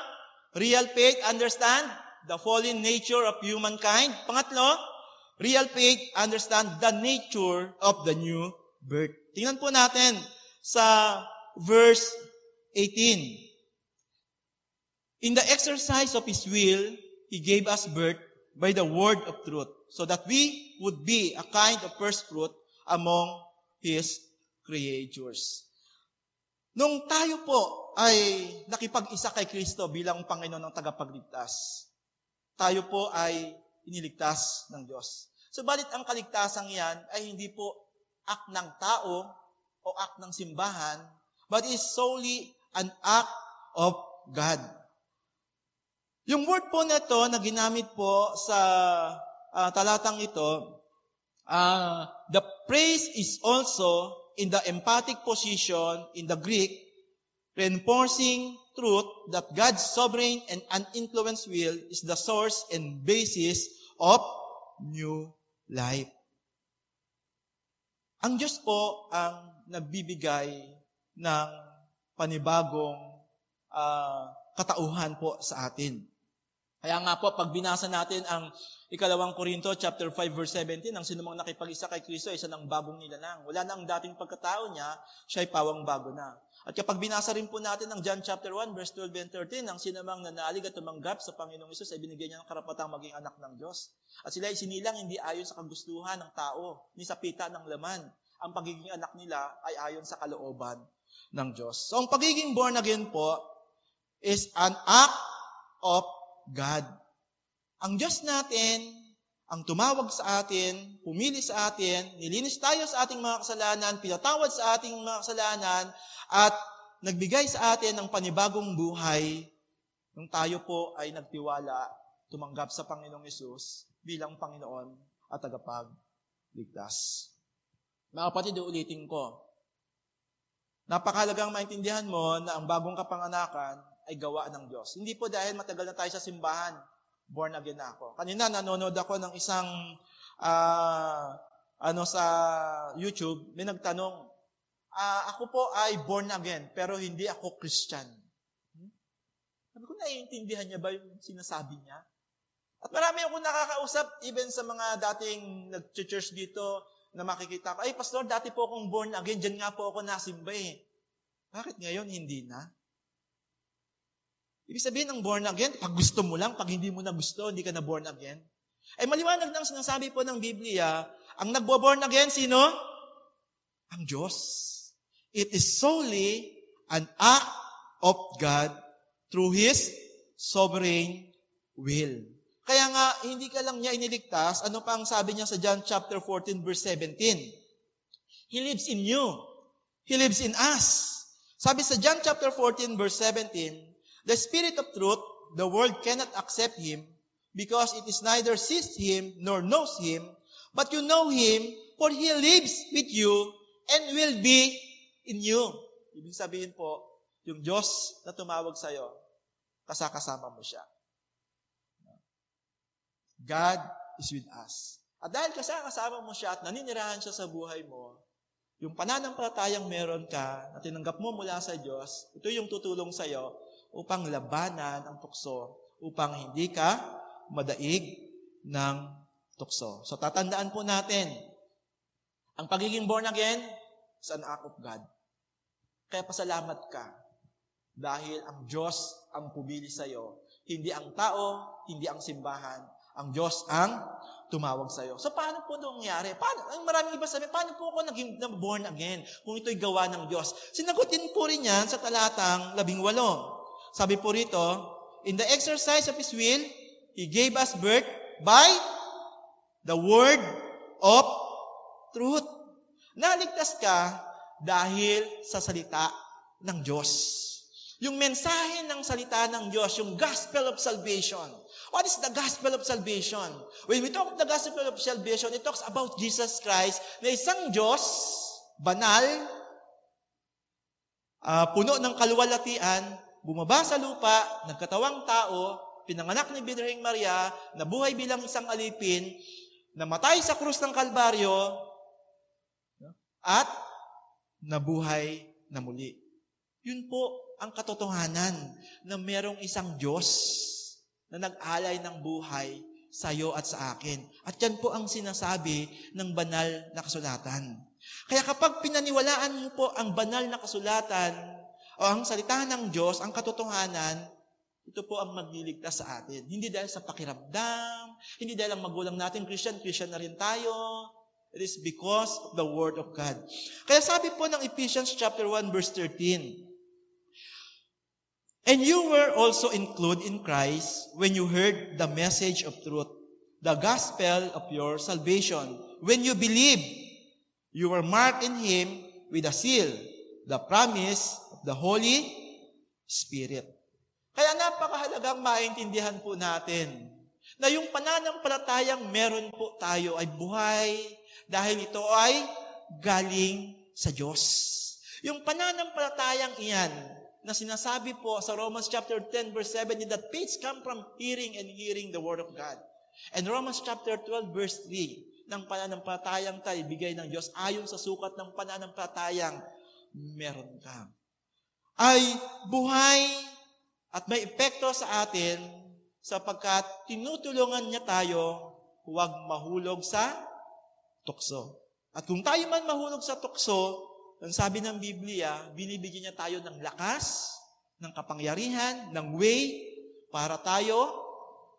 real faith, understand the fallen nature of humankind. Pangatlo, real faith, understand the nature of the new birth. Tingnan po natin sa verse 18. In the exercise of His will, He gave us birth by the word of truth, so that we would be a kind of first fruit among His creatures. Nung tayo po ay nakipag-isa kay Kristo bilang Panginoon ng tagapagligtas, tayo po ay iniligtas ng Diyos. Subalit ang kaligtasan yan ay hindi po act ng tao o act ng simbahan, but is solely an act of God. Yung word po na ito na ginamit po sa talatang ito, the phrase is also in the emphatic position in the Greek, reinforcing truth that God's sovereign and uninfluenced will is the source and basis of new life. Ang Diyos po ang nagbibigay ng panibagong katauhan po sa atin. Kaya nga po, pag binasa natin ang 2 Korinto chapter 5 verse 17, ang sinumang nakipag-isa kay Kristo ay isa ng bagong nilalang. Wala na ang dating pagkatao niya, siya ay pawang bago na. At kapag binasa rin po natin ang John chapter 1 verse 12 and 13, ang sinumang nanalig at tumanggap sa Panginoong Hesus ay binigyan niya ng karapatang maging anak ng Diyos. At sila ay sinilang hindi ayon sa kagustuhan ng tao, ni sa pita ng laman. Ang pagiging anak nila ay ayon sa kalooban ng Diyos. So ang pagiging born again po is an act of God. Ang Diyos natin, ang tumawag sa atin, pumili sa atin, nilinis tayo sa ating mga kasalanan, pinatawad sa ating mga kasalanan, at nagbigay sa atin ng panibagong buhay nung tayo po ay nagtiwala, tumanggap sa Panginoong Hesus bilang Panginoon at tagapagligtas. Mga kapatid, ulitin ko, napakahalagang maintindihan mo na ang bagong kapanganakan ay gawa ng Diyos. Hindi po dahil matagal na tayo sa simbahan, born again na ako. Kanina nanonood ako ng isang sa YouTube, may nagtanong, Ako po ay born again, pero hindi ako Christian. Sabi ko, naiintindihan niya ba yung sinasabi niya? At marami akong nakakausap, even sa mga dating nag-church dito, na makikita ko, ay, Pastor, dati po akong born again, dyan nga po ako nasimba eh. Bakit ngayon hindi na? Ibig sabihin ng born again, pag gusto mo lang, pag hindi mo na gusto, hindi ka na born again. Ay maliwanag ng sinasabi po ng Biblia, ang nagbo-born again, sino? Ang Diyos. It is solely an act of God through His sovereign will. Kaya nga, hindi ka lang niya iniligtas. Ano pa ang sabi niya sa John chapter 14, verse 17? He lives in you. He lives in us. Sabi sa John chapter 14, verse 17, the Spirit of truth, the world cannot accept Him, because it is neither sees Him nor knows Him, but you know Him, for He lives with you and will be in you. Ibig sabihin po, yung Diyos na tumawag sa'yo, kasama mo siya. God is with us. At dahil kasama mo siya at naninirahan siya sa buhay mo, yung pananampalatayang meron ka na tinanggap mo mula sa Diyos, ito yung tutulong sa'yo upang labanan ang tukso, upang hindi ka madaig ng tukso. So tatandaan po natin, ang pagiging born again is an act of God. Kaya pasalamat ka dahil ang Diyos ang pumili sa'yo. Hindi ang tao, hindi ang simbahan, ang Diyos ang tumawag sa'yo. So, paano po ito nangyari? Maraming iba sabi, paano po ako naging born again kung ito'y gawa ng Diyos? Sinagutin po rin yan sa talatang 18. Sabi po rito, in the exercise of His will, He gave us birth by the word of truth. Naligtas ka dahil sa salita ng Diyos. Yung mensahe ng salita ng Diyos, yung gospel of salvation. What is the gospel of salvation? When we talk of the gospel of salvation, it talks about Jesus Christ na isang Diyos, banal, puno ng kaluwalhatian, bumaba sa lupa, nagkatawang tao, pinanganak ni Birheng Maria, nabuhay bilang isang alipin, namatay sa krus ng Kalbaryo, at nabuhay na muli. Yun po ang katotohanan na merong isang Diyos na nag-alay ng buhay sa iyo at sa akin. At yan po ang sinasabi ng banal na kasulatan. Kaya kapag pinaniwalaan mo po ang banal na kasulatan o ang salita ng Diyos, ang katotohanan, ito po ang magliligtas sa atin. Hindi dahil sa pakiramdam, hindi dahil ang magulang natin Christian na rin tayo. It is because of the Word of God. Kaya sabi po ng Ephesians chapter 1 verse 13, and you were also included in Christ when you heard the message of truth, the gospel of your salvation. When you believed, you were marked in Him with a seal, the promise of the Holy Spirit. Kaya napakahalagang maintindihan po natin na yung pananampalatayang meron po tayo ay buhay dahil ito ay galing sa Diyos. Yung pananampalatayang iyan na sinasabi po sa Romans chapter 10 verse 7, that faith come from hearing and hearing the Word of God. And Romans chapter 12 verse 3, ng pananampalatayang tayo bigay ng Diyos ayon sa sukat ng pananampalatayang meron ka. Ay buhay at may epekto sa atin sapagkat tinutulungan niya tayo huwag mahulog sa tukso. At kung tayo man mahulog sa tukso, ang sabi ng Biblia, binibigyan niya tayo ng lakas, ng kapangyarihan, ng way, para tayo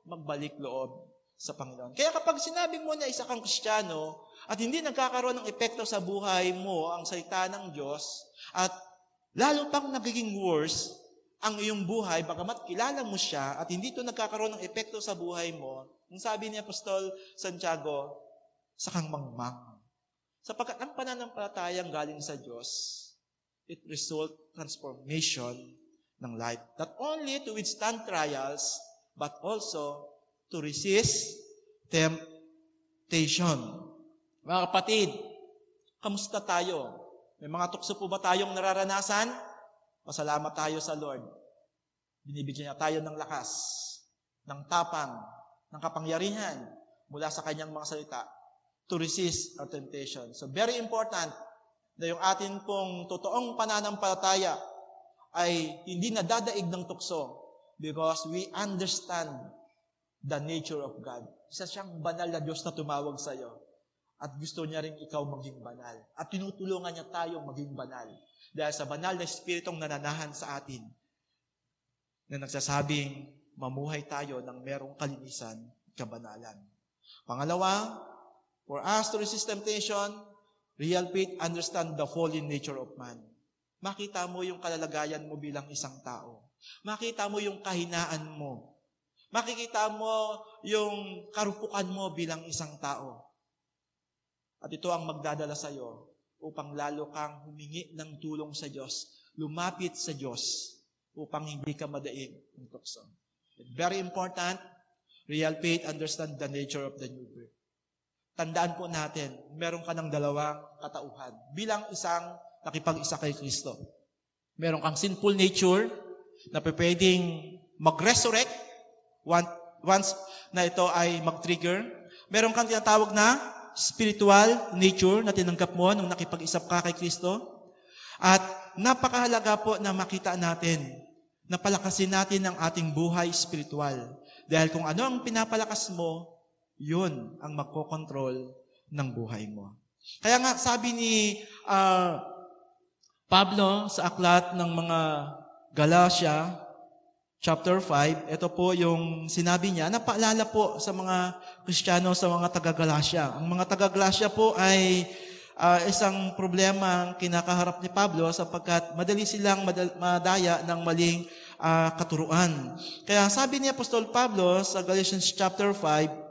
magbalik loob sa Panginoon. Kaya kapag sinabi mo na isa kang Kristiyano, at hindi nagkakaroon ng epekto sa buhay mo ang salita ng Diyos, at lalo pang nagiging worse ang iyong buhay, bagamat kilala mo siya, at hindi ito nagkakaroon ng epekto sa buhay mo, ang sabi ni Apostol Santiago, sakang mangmang. Sapagkat ang pananampalatayang galing sa Diyos, it result transformation ng life. Not only to withstand trials, but also to resist temptation. Mga kapatid, kamusta tayo? May mga tukso po ba tayong nararanasan? Pasalamat tayo sa Lord. Binibigyan niya tayo ng lakas, ng tapang, ng kapangyarihan mula sa kanyang mga salita to resist our temptation. So very important na yung atin pong totoong pananampalataya ay hindi nadadaig ng tukso because we understand the nature of God. Isa siyang banal na Diyos na tumawag sa iyo at gusto niya rin ikaw maging banal. At tinutulungan niya tayong maging banal dahil sa banal na Espiritong nananahan sa atin na nagsasabing mamuhay tayo ng merong kalinisan at kabanalan. Pangalawa, for us to resist temptation, real faith understand the fallen nature of man. Makita mo yung kalalagayan mo bilang isang tao. Makita mo yung kahinaan mo. Makikita mo yung karupukan mo bilang isang tao. At ito ang magdadala sa iyo upang lalo kang humingi ng tulong sa Diyos, lumapit sa Diyos upang hindi ka madaig ng tukso. Very important, real faith understand the nature of the new birth. Tandaan po natin, meron ka ng dalawang katauhan. Bilang isang nakipag-isa kay Kristo. Meron kang sinful nature na pwedeng mag-resurrect once na ito ay mag-trigger. Meron kang tinatawag na spiritual nature na tinanggap mo nung nakipag-isap ka kay Kristo. At napakahalaga po na makita natin na palakasin natin ang ating buhay spiritual. Dahil kung ano ang pinapalakas mo, yun ang magkokontrol ng buhay mo. Kaya nga sabi ni Pablo sa aklat ng mga Galatia, chapter 5, ito po yung sinabi niya, napaalala po sa mga Kristiyano, sa mga taga-Galatia. Ang mga taga-Galatia po ay isang problema ang kinakaharap ni Pablo sapagkat madali silang madaya ng maling katuruan. Kaya sabi ni Apostol Pablo sa Galatians chapter 5,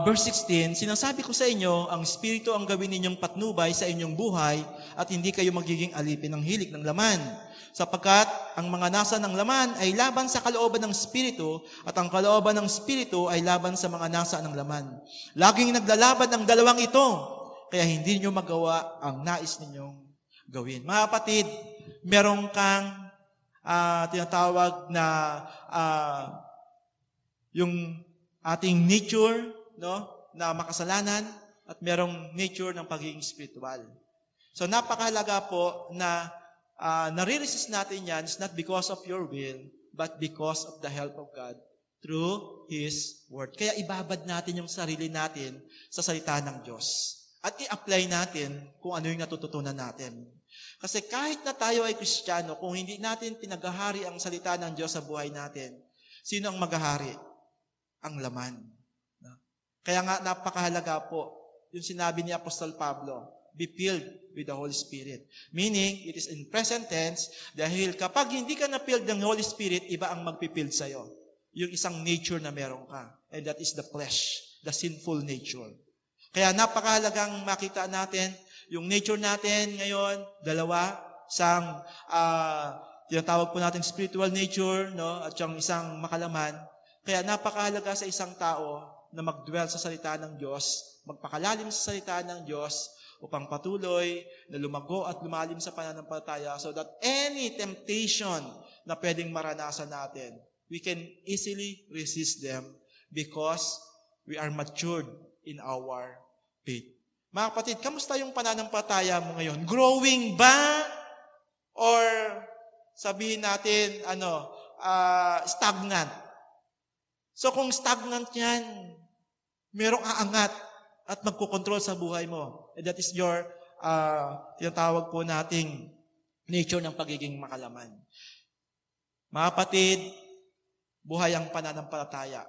verse 16, sinasabi ko sa inyo, ang Espiritu ang gawin ninyong patnubay sa inyong buhay at hindi kayo magiging alipin ng hilig ng laman. Sapagkat ang mga nasa ng laman ay laban sa kalooban ng Espiritu at ang kalooban ng Espiritu ay laban sa mga nasa ng laman. Laging naglalaban ang dalawang ito, kaya hindi nyo magawa ang nais ninyong gawin. Mga kapatid, meron kang tinatawag na yung ating nature, no, na makasalanan at merong nature ng pagiging spiritual. So napakahalaga po na nare-resist natin yan is not because of your will, but because of the help of God through His Word. Kaya ibabad natin yung sarili natin sa salita ng Diyos. At i-apply natin kung ano yung natututunan natin. Kasi kahit na tayo ay Kristiyano, kung hindi natin pinaghahari ang salita ng Diyos sa buhay natin, sino ang maghahari? Ang laman. Kaya nga napakahalaga po yung sinabi ni Apostol Pablo, be filled with the Holy Spirit. Meaning, it is in present tense, dahil kapag hindi ka na-filled ng Holy Spirit, iba ang magpipild sa'yo. Yung isang nature na meron ka. And that is the flesh, the sinful nature. Kaya napakahalagang makita natin, yung nature natin ngayon, dalawa, isang tinatawag po natin spiritual nature, no, at yung isang makalaman. Kaya napakahalaga sa isang tao na mag-dwell sa salita ng Diyos, magpakalalim sa salita ng Diyos upang patuloy na lumago at lumalim sa pananampalataya so that any temptation na pwedeng maranasan natin, we can easily resist them because we are matured in our faith. Mga kapatid, kamusta yung pananampalataya mo ngayon? Growing ba? Or sabihin natin, stagnant? So kung stagnant yan, merong aangat at magkukontrol sa buhay mo. And that is your, tinatawag po nating nature ng pagiging makalaman. Mga kapatid, buhay ang pananampalataya.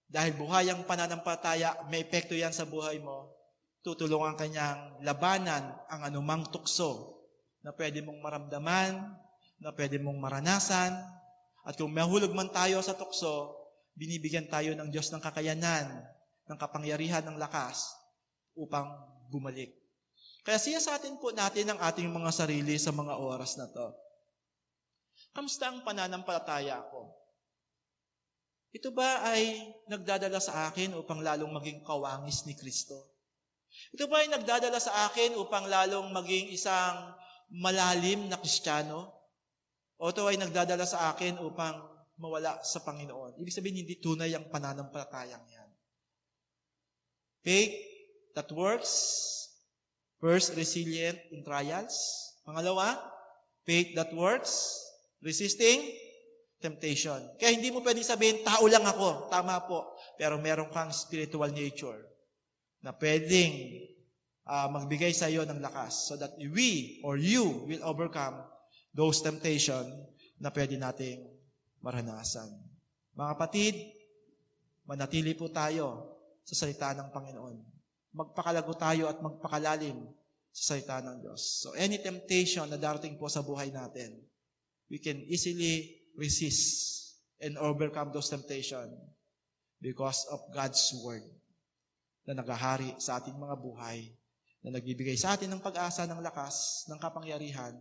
Dahil buhay ang pananampalataya, may epekto yan sa buhay mo, tutulungan kanyang labanan ang anumang tukso na pwede mong maramdaman, na pwede mong maranasan. At kung mahulog man tayo sa tukso, binibigyan tayo ng Diyos ng kakayanan, ng kapangyarihan, ng lakas upang bumalik. Kaya siyasatin po natin ang ating mga sarili sa mga oras na to. Kamusta ang pananampalataya ko? Ito ba ay nagdadala sa akin upang lalong maging kawangis ni Kristo? Ito ba ay nagdadala sa akin upang lalong maging isang malalim na Kristiyano? O ito ay nagdadala sa akin upang mawala sa Panginoon? Ibig sabihin, hindi tunay ang pananampalatayang yan. Faith that works First, resilient in trials. Pangalawa, faith that works. Resisting temptation. Kaya hindi mo pwedeng sabihin, tao lang ako. Tama po. Pero meron kang spiritual nature na pwedeng magbigay sa iyo ng lakas so that we or you will overcome those temptation na pwede nating maranasan. Mga kapatid, manatili po tayo sa salita ng Panginoon. Magpakalago tayo at magpakalalim sa salita ng Diyos. So any temptation na darating po sa buhay natin, we can easily resist and overcome those temptation because of God's Word na naghahari sa ating mga buhay, na nagbibigay sa atin ng pag-asa, ng lakas, ng kapangyarihan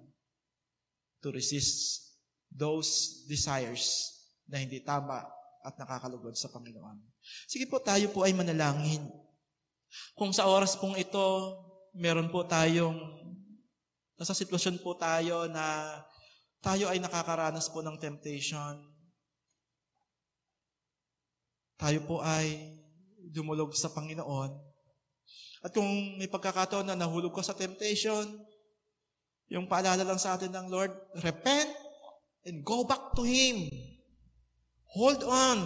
to resist those desires na hindi tama at nakakalugod sa Panginoon. Sige po, tayo po ay manalangin. Kung sa oras pong ito, meron po tayong, nasa sitwasyon po tayo na tayo ay nakakaranas po ng temptation. Tayo po ay dumulog sa Panginoon. At kung may pagkakataon na nahulog ka sa temptation, yung paalala lang sa atin ng Lord, repent and go back to Him. Hold on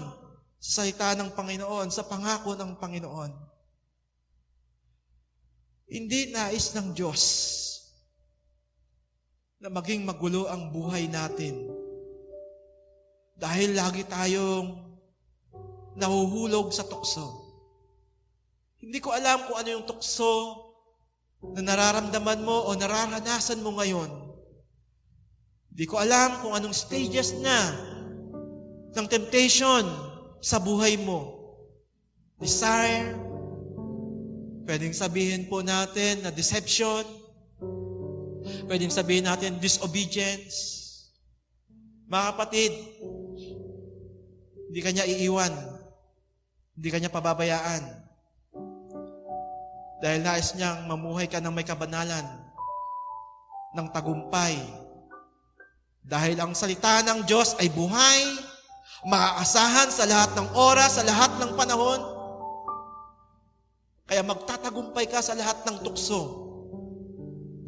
sa salita ng Panginoon, sa pangako ng Panginoon. Hindi nais ng Diyos na maging magulo ang buhay natin. Dahil lagi tayong nahuhulog sa tukso. Hindi ko alam kung ano yung tukso na nararamdaman mo o nararanasan mo ngayon. Hindi ko alam kung anong stages na ng temptation sa buhay mo. Desire, pwedeng sabihin po natin na deception, pwedeng sabihin natin disobedience. Mga kapatid, hindi kanya iiwan, hindi kanya pababayaan. Dahil nais niyang mamuhay ka ng may kabanalan, ng tagumpay. Dahil ang salita ng Diyos ay buhay, maaasahan sa lahat ng oras, sa lahat ng panahon. Kaya magtatagumpay ka sa lahat ng tukso.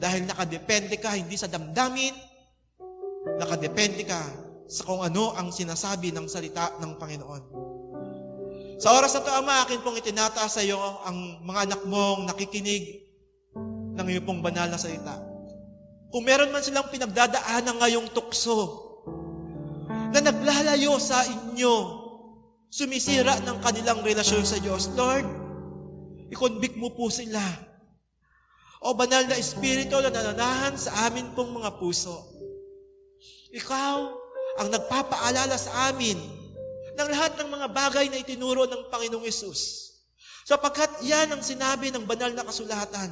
Dahil nakadepende ka hindi sa damdamin, nakadepende ka sa kung ano ang sinasabi ng salita ng Panginoon. Sa oras na ito, Ama, akin pong itinataas sa iyo ang mga anak mong nakikinig ng iyong pong banal na salita. Kung meron man silang pinagdadaanan ngayong tukso na naglalayo sa inyo, sumisira ng kanilang relasyon sa Diyos, Lord, i-convict mo po sila. O banal na Espiritu na nananahan sa amin pong mga puso. Ikaw ang nagpapaalala sa amin ng lahat ng mga bagay na itinuro ng Panginoong Yesus. Sapagkat yan ang sinabi ng banal na kasulatan,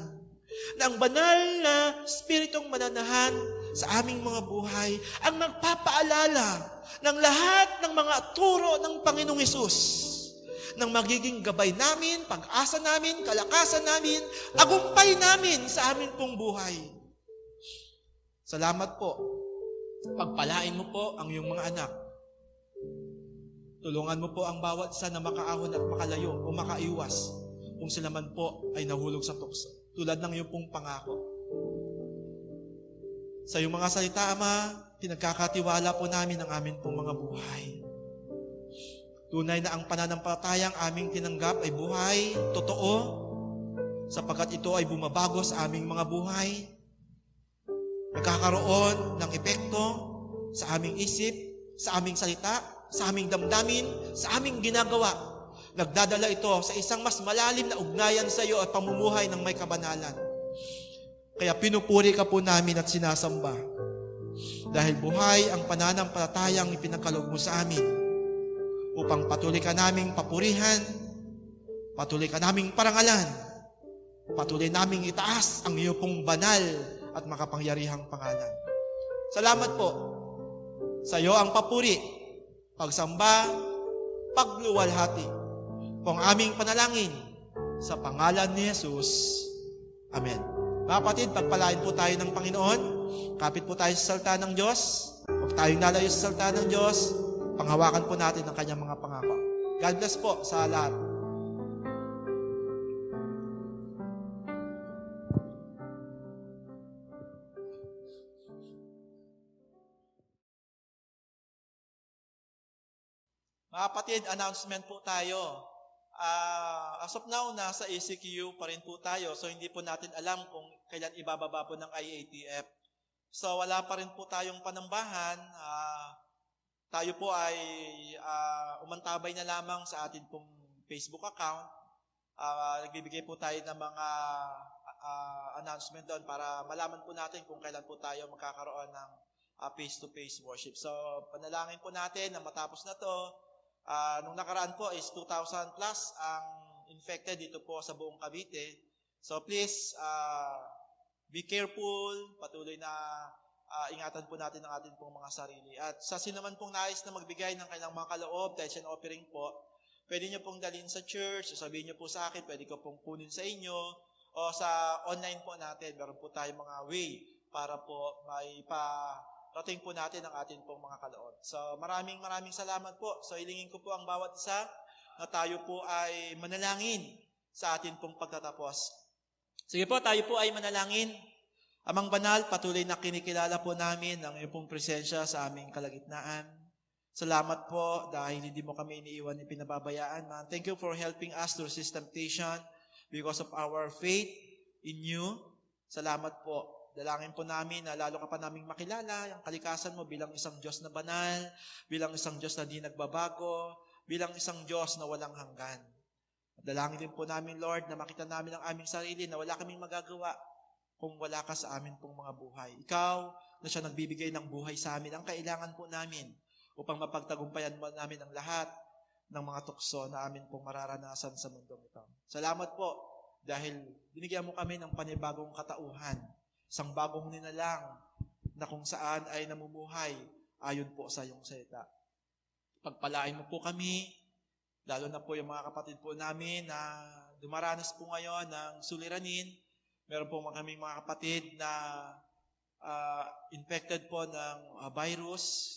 na ang banal na Espiritong mananahan sa aming mga buhay ang nagpapaalala ng lahat ng mga turo ng Panginoong Yesus, ng magiging gabay namin, pag-asa namin, kalakasan namin, tagumpay namin sa amin pong buhay. Salamat po. Pagpalain mo po ang iyong mga anak. Tulungan mo po ang bawat isa na makaahon at makalayo o makaiwas kung sila man po ay nahulog sa tukso. Tulad ng iyong pong pangako. Sa iyong mga salita, Ama, pinagkakatiwala po namin ang amin pong mga buhay. Tunay na ang pananampalatayang aming tinanggap ay buhay, totoo, sapagkat ito ay bumabago sa aming mga buhay. Nagkakaroon ng epekto sa aming isip, sa aming salita, sa aming damdamin, sa aming ginagawa. Nagdadala ito sa isang mas malalim na ugnayan sa iyo at pamumuhay ng may kabanalan. Kaya pinupuri ka po namin at sinasamba. Dahil buhay ang pananampalatayang ipinagkaloob mo sa amin upang patuloy ka naming papurihan, patuloy ka naming parangalan, patuloy naming itaas ang iyo pong banal at makapangyarihang pangalan. Salamat po. Sa iyo ang papuri, pagsamba, pagluwalhati. Po ang aming panalangin sa pangalan ni Jesus. Amen. Mga kapatid, pagpalain po tayo ng Panginoon. Kapit po tayo sa salita ng Diyos. Huwag tayong lalayo sa salita ng Diyos. Panghawakan po natin ang kanyang mga pangako. God bless po sa lahat. kapatid, announcement po tayo. As of now, nasa ACQ pa rin po tayo. So, hindi po natin alam kung kailan ibababa po ng IATF. So, wala pa rin po tayong panambahan. Tayo po ay umantabay na lamang sa atin pong Facebook account. Nagbibigay po tayo ng mga announcement doon para malaman po natin kung kailan po tayo magkakaroon ng face-to-face worship. So, panalangin po natin na matapos na to. Nung nakaraan po is 2,000 plus ang infected dito po sa buong Cavite. So please, be careful, patuloy na ingatan po natin ang ating pong mga sarili. At sa sino man pong nais na magbigay ng kailang mga kaloob, tithes and offering po, pwede nyo pong dalhin sa church, sabihin nyo po sa akin, pwede ko pong kunin sa inyo, o sa online po natin, meron po tayong mga way para po may rating po natin ang ating pong mga kaloob. So maraming salamat po. So hilingin ko po ang bawat isa na tayo po ay manalangin sa ating pong pagtatapos. Sige po, tayo po ay manalangin. Amang banal, patuloy na kinikilala po namin ang iyong pong presensya sa aming kalagitnaan. Salamat po dahil hindi mo kami iniiwan ni pinababayaan. Man. Thank you for helping us to resist temptation because of our faith in you. Salamat po. Dalangin po namin na lalo ka pa naming makilala ang kalikasan mo bilang isang Diyos na banal, bilang isang Diyos na di nagbabago, bilang isang Diyos na walang hanggan. Dalangin din po namin, Lord, na makita namin ang aming sarili na wala kaming magagawa kung wala ka sa amin pong mga buhay. Ikaw na siya nagbibigay ng buhay sa amin, ang kailangan po namin upang mapagtagumpayan mo namin ang lahat ng mga tukso na amin pong mararanasan sa mundong ito. Salamat po dahil binigyan mo kami ng panibagong katauhan, isang bagong ninalang na kung saan ay namumuhay ayon po sa iyong salita. Pagpalain mo po kami, lalo na po yung mga kapatid po namin na dumaranas po ngayon ng suliranin. Meron po kaming mga kapatid na infected po ng virus.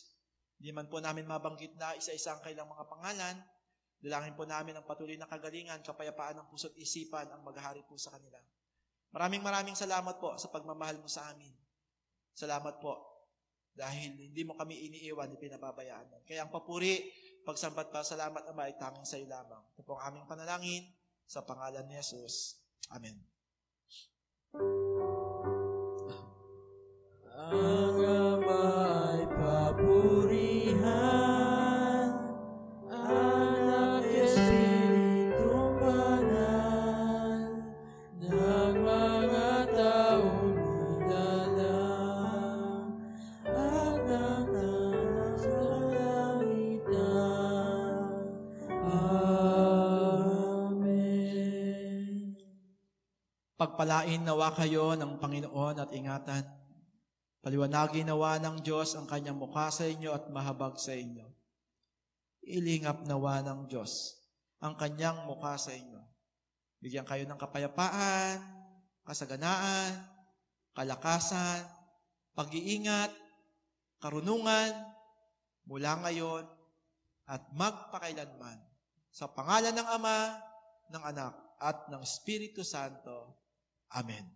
Hindi man po namin mabanggit na isa-isa ang kailang mga pangalan. Dalangin po namin ang patuloy na kagalingan, kapayapaan ng puso't isipan ang maghahari po sa kanila. Maraming salamat po sa pagmamahal mo sa amin. Salamat po dahil hindi mo kami iniiwan, pinababayaan. Kaya ang papuri, pagsambat pa, salamat Ama ay tanging sa iyo lamang. Ito po ang aming panalangin sa pangalan ni Jesus. Amen. Ang Ama ay papurihan, Anak Espiritong Banal, ng mga taong nilalang, at ng anak sa kalangitan. Amen. Pagpalain nawa kayo ng Panginoon at ingatan. Paliwanagin nawa ng Diyos ang kanyang mukha sa inyo at mahabag sa inyo. Ilingap nawa ng Diyos ang kanyang mukha sa inyo. Bigyan kayo ng kapayapaan, kasaganaan, kalakasan, pag-iingat, karunungan, mula ngayon at magpakailanman. Sa pangalan ng Ama, ng Anak, at ng Espiritu Santo. Amen.